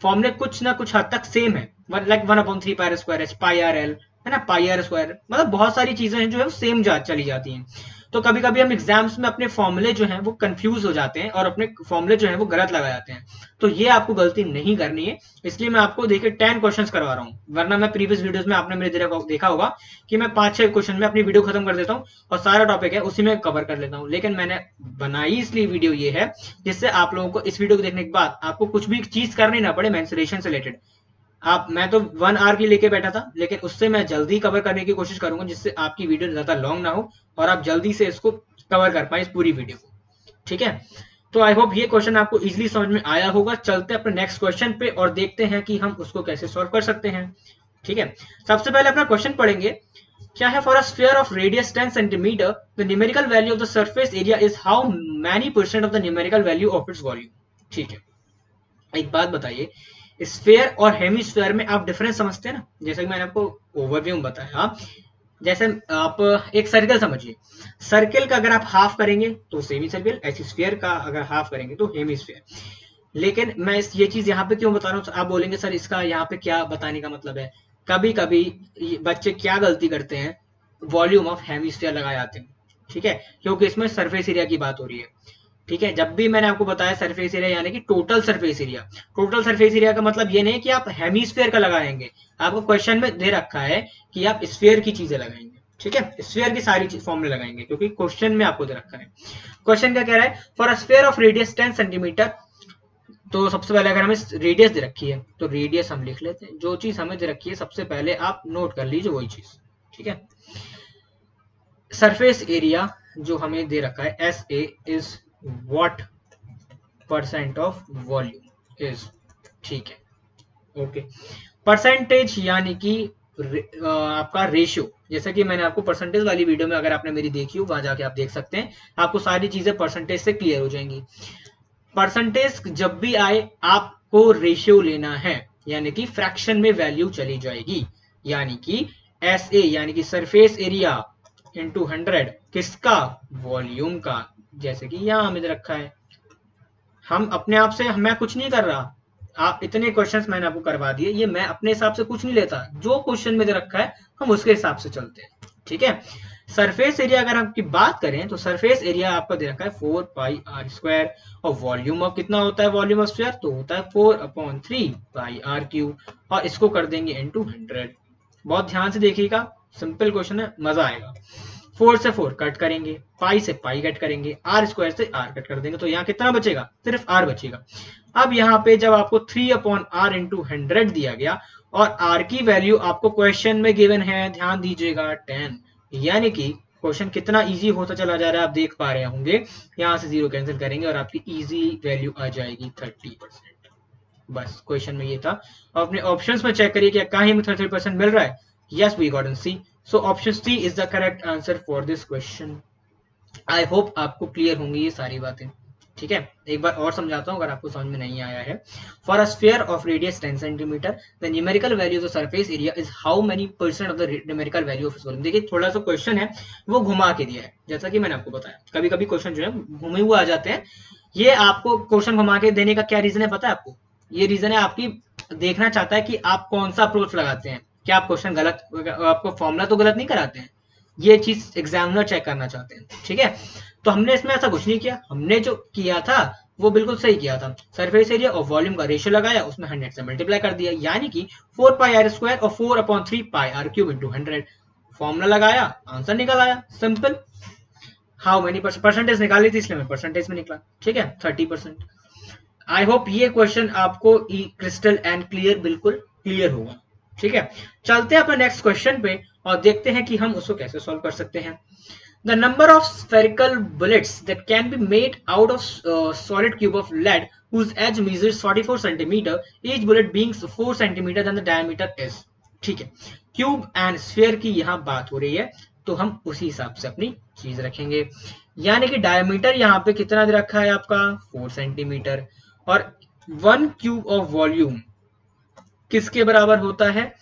फॉर्मूले कुछ ना कुछ हद तक सेम है, like 1/3 pi are square H pi are L, है ना, पाई आर स्क्वायर, मतलब बहुत सारी चीजें हैं जो है वो सेम चली जाती हैं। तो कभी कभी हम एग्जाम्स में अपने फॉर्मूले जो हैं वो कंफ्यूज हो जाते हैं और अपने फॉर्मूले जो हैं वो गलत लगा जाते हैं। तो ये आपको गलती नहीं करनी है, इसलिए मैं आपको देखिए 10 क्वेश्चंस करवा रहा हूँ, वरना मैं प्रीवियस वीडियोस में आपने मेरे देखा होगा कि मैं 5-6 क्वेश्चन में अपनी वीडियो खत्म कर देता हूँ और सारा टॉपिक है उसी में कवर कर लेता हूँ। लेकिन मैंने बनाई इसलिए वीडियो ये है जिससे आप लोगों को इस वीडियो को देखने के बाद आपको कुछ भी चीज करनी ना पड़े मेंस्ट्रुएशन से रिलेटेड। आप, मैं तो 1 आवर की लेके बैठा था, लेकिन उससे मैं जल्दी कवर करने की कोशिश करूंगा जिससे आपकी वीडियो ज्यादा लॉन्ग ना हो और आप जल्दी से इसको कवर कर पाए इस पूरी वीडियो को, ठीक है। तो आई होप ये क्वेश्चन आपको इजीली समझ में आया होगा। चलते अपने नेक्स्ट क्वेश्चन पे और देखते हैं कि हम उसको कैसे सॉल्व कर सकते हैं, ठीक है। सबसे पहले अपना क्वेश्चन पढ़ेंगे। क्या है? For a sphere of radius 10 centimetre the numerical value of the surface area is how many percent of the numerical value of its volume, ठीक है। एक बात बताइए, स्फेयर और हेमिस्फेयर में आप डिफरेंस समझते हैं ना, जैसे कि मैंने आपको ओवरव्यू में बताया। जैसे आप एक सर्कल समझिए, सर्कल का अगर आप हाफ करेंगे तो सेमी सर्कल, ऐसी स्फीयर का अगर हाफ करेंगे तो हेमिस्फीयर। लेकिन मैं ये चीज यहाँ पे क्यों बता रहा हूँ, आप बोलेंगे सर इसका यहाँ पे क्या बताने का मतलब है। कभी कभी बच्चे क्या गलती करते हैं, वॉल्यूम ऑफ हेमिस्फीयर लगा जाते हैं, ठीक है, क्योंकि इसमें सरफेस एरिया की बात हो रही है, ठीक है। जब भी मैंने आपको बताया सरफेस एरिया यानी कि total surface area, total surface area का मतलब ये नहीं कि आप हेमिस्फीयर का लगाएंगे, आपको क्वेश्चन में दे रखा है कि आप स्फीयर की चीजें लगाएंगे, ठीक है, स्फीयर की सारी चीज फॉर्म में लगाएंगे क्योंकि क्वेश्चन में आपको दे रखा है। क्वेश्चन क्या कह रहा है? For a sphere of radius 10 centimetre, तो सबसे पहले अगर हमें रेडियस दे रखी है तो रेडियस हम लिख लेते हैं, जो चीज हमें दे रखी है सबसे पहले आप नोट कर लीजिए वही चीज, ठीक है। सरफेस एरिया जो हमें दे रखा है S A is what percent of volume is, ठीक है, ओके। परसेंटेज यानी कि आपका रेशियो, जैसा कि मैंने आपको परसेंटेज वाली वीडियो में अगर आपने मेरी देखी हो वहां जाके आप देख सकते हैं, आपको सारी चीजें परसेंटेज से क्लियर हो जाएंगी। परसेंटेज जब भी आए आपको रेशियो लेना है, यानी कि फ्रैक्शन में वैल्यू चली जाएगी, यानी कि एस ए यानी कि सरफेस एरिया इंटू 100 किसका? वॉल्यूम का, जैसे कि यहां हमें रखा है। हम अपने आप से, मैं कुछ नहीं कर रहा, आप इतने क्वेश्चंस मैंने आपको करवा दिए, ये मैं अपने हिसाब से कुछ नहीं लेता, जो क्वेश्चन में दे रखा है हम उसके हिसाब से चलते हैं, ठीक है। सरफेस एरिया अगर आपकी बात करें तो सरफेस एरिया आपका दे रखा है 4 पाई आर स्क्वायर, और वॉल्यूम ऑफ कितना होता है? वॉल्यूम ऑफ स्फीयर तो होता है 4/3 पाई आर क्यूब, और इसको कर देंगे इनटू 100। बहुत ध्यान से देखिएगा, सिंपल क्वेश्चन है, मजा आएगा। 4 से 4 कट करेंगे, पाई से पाई कट करेंगे, आर स्क्वायर से आर कट कर देंगे, तो यहाँ कितना बचेगा? सिर्फ आर बचेगा। अब यहाँ पे जब आपको 3/r इंटू 100 दिया गया और r की वैल्यू आपको क्वेश्चन में गिवन है, ध्यान दीजिएगा 10, यानी कि क्वेश्चन कितना इजी होता चला जा रहा है आप देख पा रहे होंगे। यहाँ से 0 कैंसिल करेंगे और आपकी इजी वैल्यू आ जाएगी 30%, बस क्वेश्चन में ये था। और अपने ऑप्शंस में चेक करिए कि कहाँ हमें 33% मिल रहा है। Yes, we got in C. So option C is the correct answer for this question. I hope आपको क्लियर होंगी ये सारी बातें। ठीक है, एक बार और समझाता हूँ अगर आपको समझ में नहीं आया है। For a sphere of radius 10 centimetre, the numerical value of the surface area is how many percent of the numerical value of volume. देखिए थोड़ा सा क्वेश्चन है वो घुमा के दिया है, जैसा कि मैंने आपको बताया कभी कभी क्वेश्चन जो है घूमे हुए आ जाते हैं। ये आपको क्वेश्चन घुमा के देने का क्या रीजन है पता है आपको? ये रीजन है आपकी देखना चाहता है कि आप कौन सा अप्रोच लगाते हैं, क्या आप क्वेश्चन गलत, आपको फॉर्मूला तो गलत नहीं कराते हैं, ये चीज एग्जामिनर चेक करना चाहते हैं। ठीक है, तो हमने इसमें ऐसा कुछ नहीं किया, हमने जो किया था वो बिल्कुल सही किया था। सरफेस एरिया और वॉल्यूम का रेशियो लगाया, उसमें 100 से मल्टीप्लाई कर दिया, यानी कि 4 पाई आर स्क्वायर और 4/3 pi r cube into 100। Formula लगाया, आंसर निकल आया, सिंपल। हाउ मेनी परसेंटेज निकाली थी इसलिए मैं परसेंटेज में निकला। ठीक है, 30%। आई होप ये क्वेश्चन आपको क्रिस्टल एंड क्लियर, बिल्कुल क्लियर होगा। ठीक है, चलते हैं अपने नेक्स्ट क्वेश्चन पे और देखते हैं कि हम उसको कैसे सॉल्व कर सकते हैं। The number of spherical bullets that can be made out of solid cube of lead whose edge measures 44 centimeter, each bullet being 4 centimeter than the diameter is। ठीक है, क्यूब एंड स्फीयर की यहाँ बात हो रही है, तो हम उसी हिसाब से अपनी चीज रखेंगे। यानी कि डायमीटर यहाँ पे कितना दे रखा है आपका 4 सेंटीमीटर, और 1 क्यूब ऑफ वॉल्यूम किसके बराबर होता है?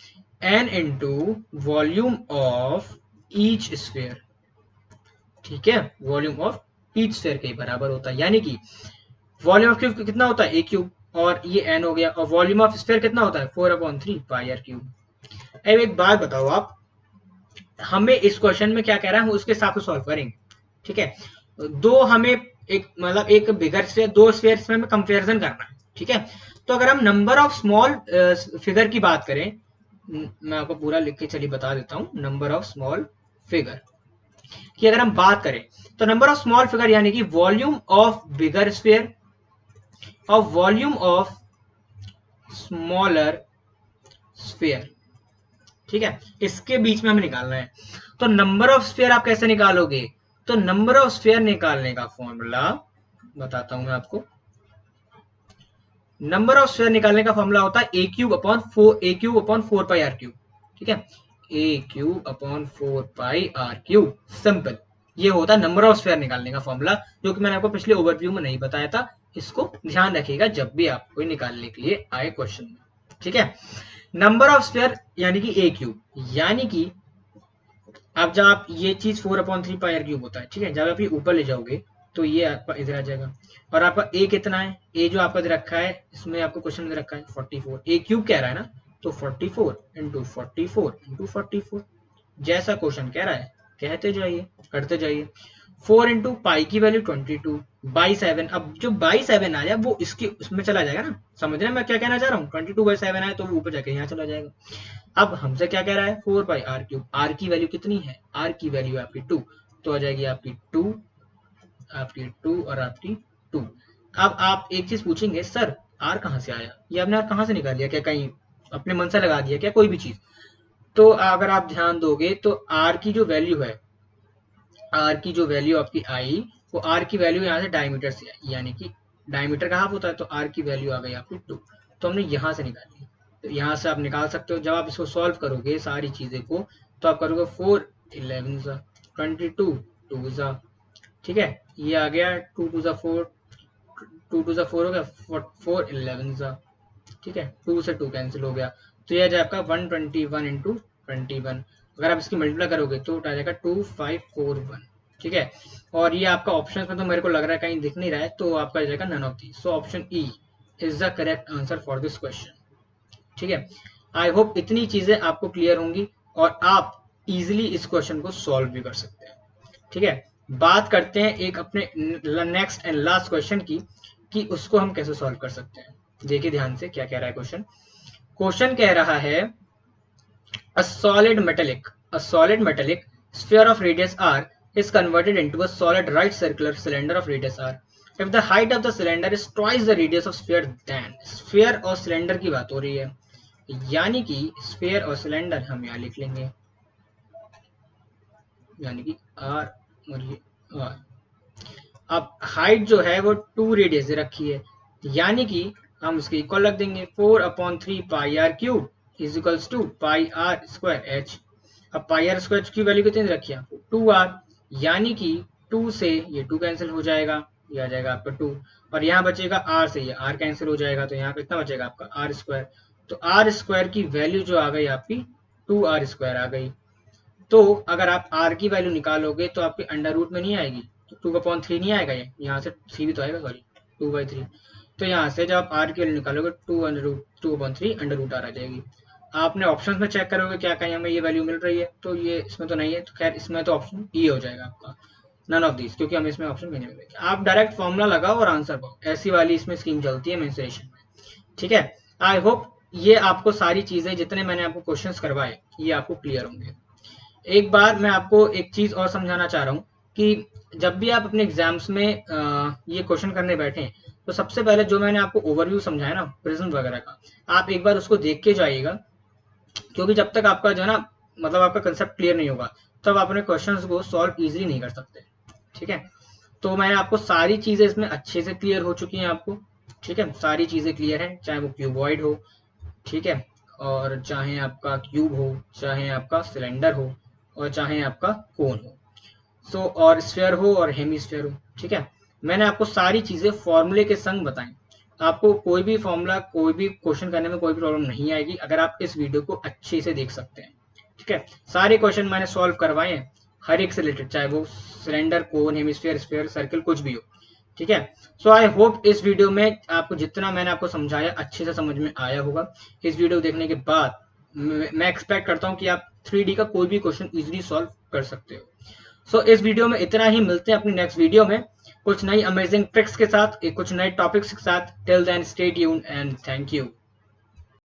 n into volume of each sphere. ठीक है, वॉल्यूम ऑफ ईच स्फीयर के बराबर होता है, यानी कि वॉल्यूम ऑफ क्यूब कितना होता है? ए क्यूब, और ये एन हो गया, और वॉल्यूम ऑफ स्फीयर कितना होता है? 4/3 पाई आर क्यूब। अब एक बात बताओ आप, हमें इस क्वेश्चन में क्या कह रहा है, हम उसके हिसाब से सॉल्व करेंगे। ठीक है, दो हमें एक मतलब एक बिगर स्फीयर, दो स्फीयर में कंपेरिजन करना है। ठीक है, तो अगर हम नंबर ऑफ स्मॉल फिगर की बात करें, मैं आपको पूरा लिख के चलिए बता देता हूं। नंबर ऑफ स्मॉल फिगर की अगर हम बात करें, तो नंबर ऑफ स्मॉल फिगर यानी कि वॉल्यूम ऑफ बिगर स्फीयर और वॉल्यूम ऑफ स्मॉलर स्फीयर। ठीक है, इसके बीच में हमें निकालना है। तो नंबर ऑफ स्फीयर आप कैसे निकालोगे? तो नंबर ऑफ स्फीयर निकालने का फॉर्मूला बताता हूं मैं आपको। नंबर ऑफ स्फीयर निकालने का फॉर्मूला होता है A cube upon 4 pi r cube. ठीक है, A cube upon 4 pi r cube, simple. ये होता है नंबर ऑफ स्फीयर निकालने का फॉर्मूला, जो कि मैंने आपको पिछले ओवरव्यू में नहीं बताया था। इसको ध्यान रखिएगा जब भी आपको निकालने के लिए आए क्वेश्चन में। ठीक है, नंबर ऑफ स्फीयर यानी कि ए क्यूब, यानी कि अब जब आप ये चीज 4/3 पाई आर क्यूब होता है। ठीक है, जब आप ये ऊपर ले जाओगे तो ये आपका इधर आ जाएगा, और आपका ए कितना है? ए जो आपका दे रखा है, इसमें आपको क्वेश्चन दे रखा है 44, ए क्यूब कह रहा है ना, तो 44 इंटू 44 इंटू 44, जैसा क्वेश्चन कह रहा है कहते जाइए, करते जाइए। 4 इंटू पाई की वैल्यू 22 बाई 7। अब जो बाई 7 आया वो इसके उसमें चला जाएगा ना, समझ रहे हैं मैं क्या कहना चाह रहा हूँ? 22/7 आया तो वो ऊपर जाके यहाँ चला जाएगा। अब हमसे क्या कह रहा है? 4 पाई आर क्यूब। आर की वैल्यू कितनी है? आर की वैल्यू आपकी 2, तो आ जाएगी आपकी 2, आपकी 2 और आपकी 2। अब आप एक चीज पूछेंगे, सर आर कहाँ से आया? ये आपने आर कहाँ से निकाल लिया? क्या कहीं अपने मन से लगा दिया क्या कोई भी चीज? तो अगर आप ध्यान दोगे तो आर की जो वैल्यू है, आर की जो वैल्यू आपकी आई, वो आर की वैल्यू यहाँ से डायमीटर से आई, यानी कि डायमीटर का हाफ होता है, तो आर की वैल्यू आ गई आपकी 2। तो हमने यहाँ से निकाली, तो यहाँ से आप निकाल सकते हो। जब आप इसको सॉल्व करोगे सारी चीजें को, तो आप करोगे 4 11 सा 22 2 सा। ठीक है, ये आ गया 2 2 सा 4, 2 2 सा 4 हो गया, 4 11 सा। ठीक है, 2 से 2 कैंसिल हो गया, तो ये आ जाएगा 121 इंटू 21। अगर आप इसकी मल्टीप्लाई करोगे तो आ जाएगा 2541। ठीक है, और ये आपका ऑप्शन में तो मेरे को लग रहा है कहीं दिख नहीं रहा है, तो आपका आ जाएगा none of these. So option E is the correct answer for this question. ठीक है, आई होप इतनी चीजें आपको क्लियर होंगी और आप इजिली इस क्वेश्चन को सॉल्व भी कर सकते हैं। ठीक है, बात करते हैं एक अपने नेक्स्ट एंड लास्ट क्वेश्चन की, कि उसको हम कैसे सॉल्व कर सकते हैं। देखिए ध्यान से क्या कह रहा है क्वेश्चन। क्वेश्चन कह रहा है a solid metallic sphere of radius r is converted into a solid right circular cylinder of radius r if the height of the cylinder is twice the radius of sphere, then sphere और cylinder की बात हो रही है, यानी कि sphere और cylinder हम यहाँ लिख लेंगे, यानी कि r और ये r। अब हाइट जो है वो 2 रेडियस दे रखी है, यानी कि हम उसकी इक्वल रख देंगे 4/3 pi r cube is equals to pi are square h. अब पाई आर स्क्वायर की वैल्यू कितनी रखी है आपको 2r, यानी कि 2 से ये 2 कैंसिल हो जाएगा, ये आ जाएगा आपका 2, और यहाँ बचेगा r से ये r कैंसिल हो जाएगा, तो यहाँ कितना बचेगा आपका r स्क्वायर। तो r स्क्वायर की वैल्यू जो आ गई आपकी 2r स्क्वायर आ गई। तो अगर आप r की वैल्यू निकालोगे तो आपके अंडर रूट में नहीं आएगी, तो 2/3 नहीं आएगा, ये यहाँ से 3 भी तो आएगा, सॉरी 2/3। तो यहाँ से जब आप r की वैल्यू निकालोगे 2/3 अंडर रूट r आ जाएगी। आपने ऑप्शंस में चेक करोगे क्या कहीं हमें ये वैल्यू मिल रही है, तो ये इसमें तो नहीं है, तो खैर इसमें तो ऑप्शन ई हो जाएगा आपका, नन ऑफ दिस, क्योंकि हमें इसमें ऑप्शन भी नहीं मिलेगा। आप डायरेक्ट फॉर्मूला लगाओ और आंसर पाओ, ऐसी वाली इसमें स्कीम चलती है मेंसुरेशन में। ठीक है, आई होप ये आपको सारी चीजें जितने मैंने आपको क्वेश्चंस करवाए ये आपको क्लियर होंगे। एक बार मैं आपको एक चीज और समझाना चाह रहा हूँ कि जब भी आप अपने एग्जाम्स में ये क्वेश्चन करने बैठे तो सबसे पहले जो मैंने आपको ओवरव्यू समझाया ना प्रिज्म वगैरह का, आप एक बार उसको देख के जाइएगा, क्योंकि जब तक आपका जो है ना मतलब आपका कंसेप्ट क्लियर नहीं होगा तब आप अपने क्वेश्चंस को सॉल्व इजीली नहीं कर सकते। ठीक है, तो मैंने आपको सारी चीजें इसमें अच्छे से क्लियर हो चुकी हैं आपको। ठीक है, सारी चीजें क्लियर हैं, चाहे वो क्यूबॉइड हो, ठीक है, और चाहे आपका क्यूब हो, चाहे आपका सिलेंडर हो, और चाहे आपका कोन हो, सो और स्फीयर हो और हेमिस्फीयर हो। ठीक है, मैंने आपको सारी चीजें फॉर्मूले के संग बताई। आपको कोई भी फॉर्मूला कोई भी क्वेश्चन करने में कोई भी प्रॉब्लम नहीं आएगी अगर आप इस वीडियो को अच्छे से देख सकते हैं। ठीक है, सारे क्वेश्चन मैंने सॉल्व करवाए हैं हर एक से रिलेटेड, चाहे वो सिलेंडर कोन हेमिस्फीयर स्फीयर सर्कल कुछ भी हो। ठीक है, सो आई होप इस वीडियो में आपको जितना मैंने आपको समझाया अच्छे से समझ में आया होगा। इस वीडियो देखने के बाद मैं एक्सपेक्ट करता हूँ कि आप 3D का कोई भी क्वेश्चन इजीली सॉल्व कर सकते हो। सो इस वीडियो में इतना ही, मिलते हैं अपनी नेक्स्ट वीडियो में कुछ नई अमेजिंग ट्रिक्स के साथ, कुछ नए टॉपिक्स के साथ। Till then stay tuned and thank you.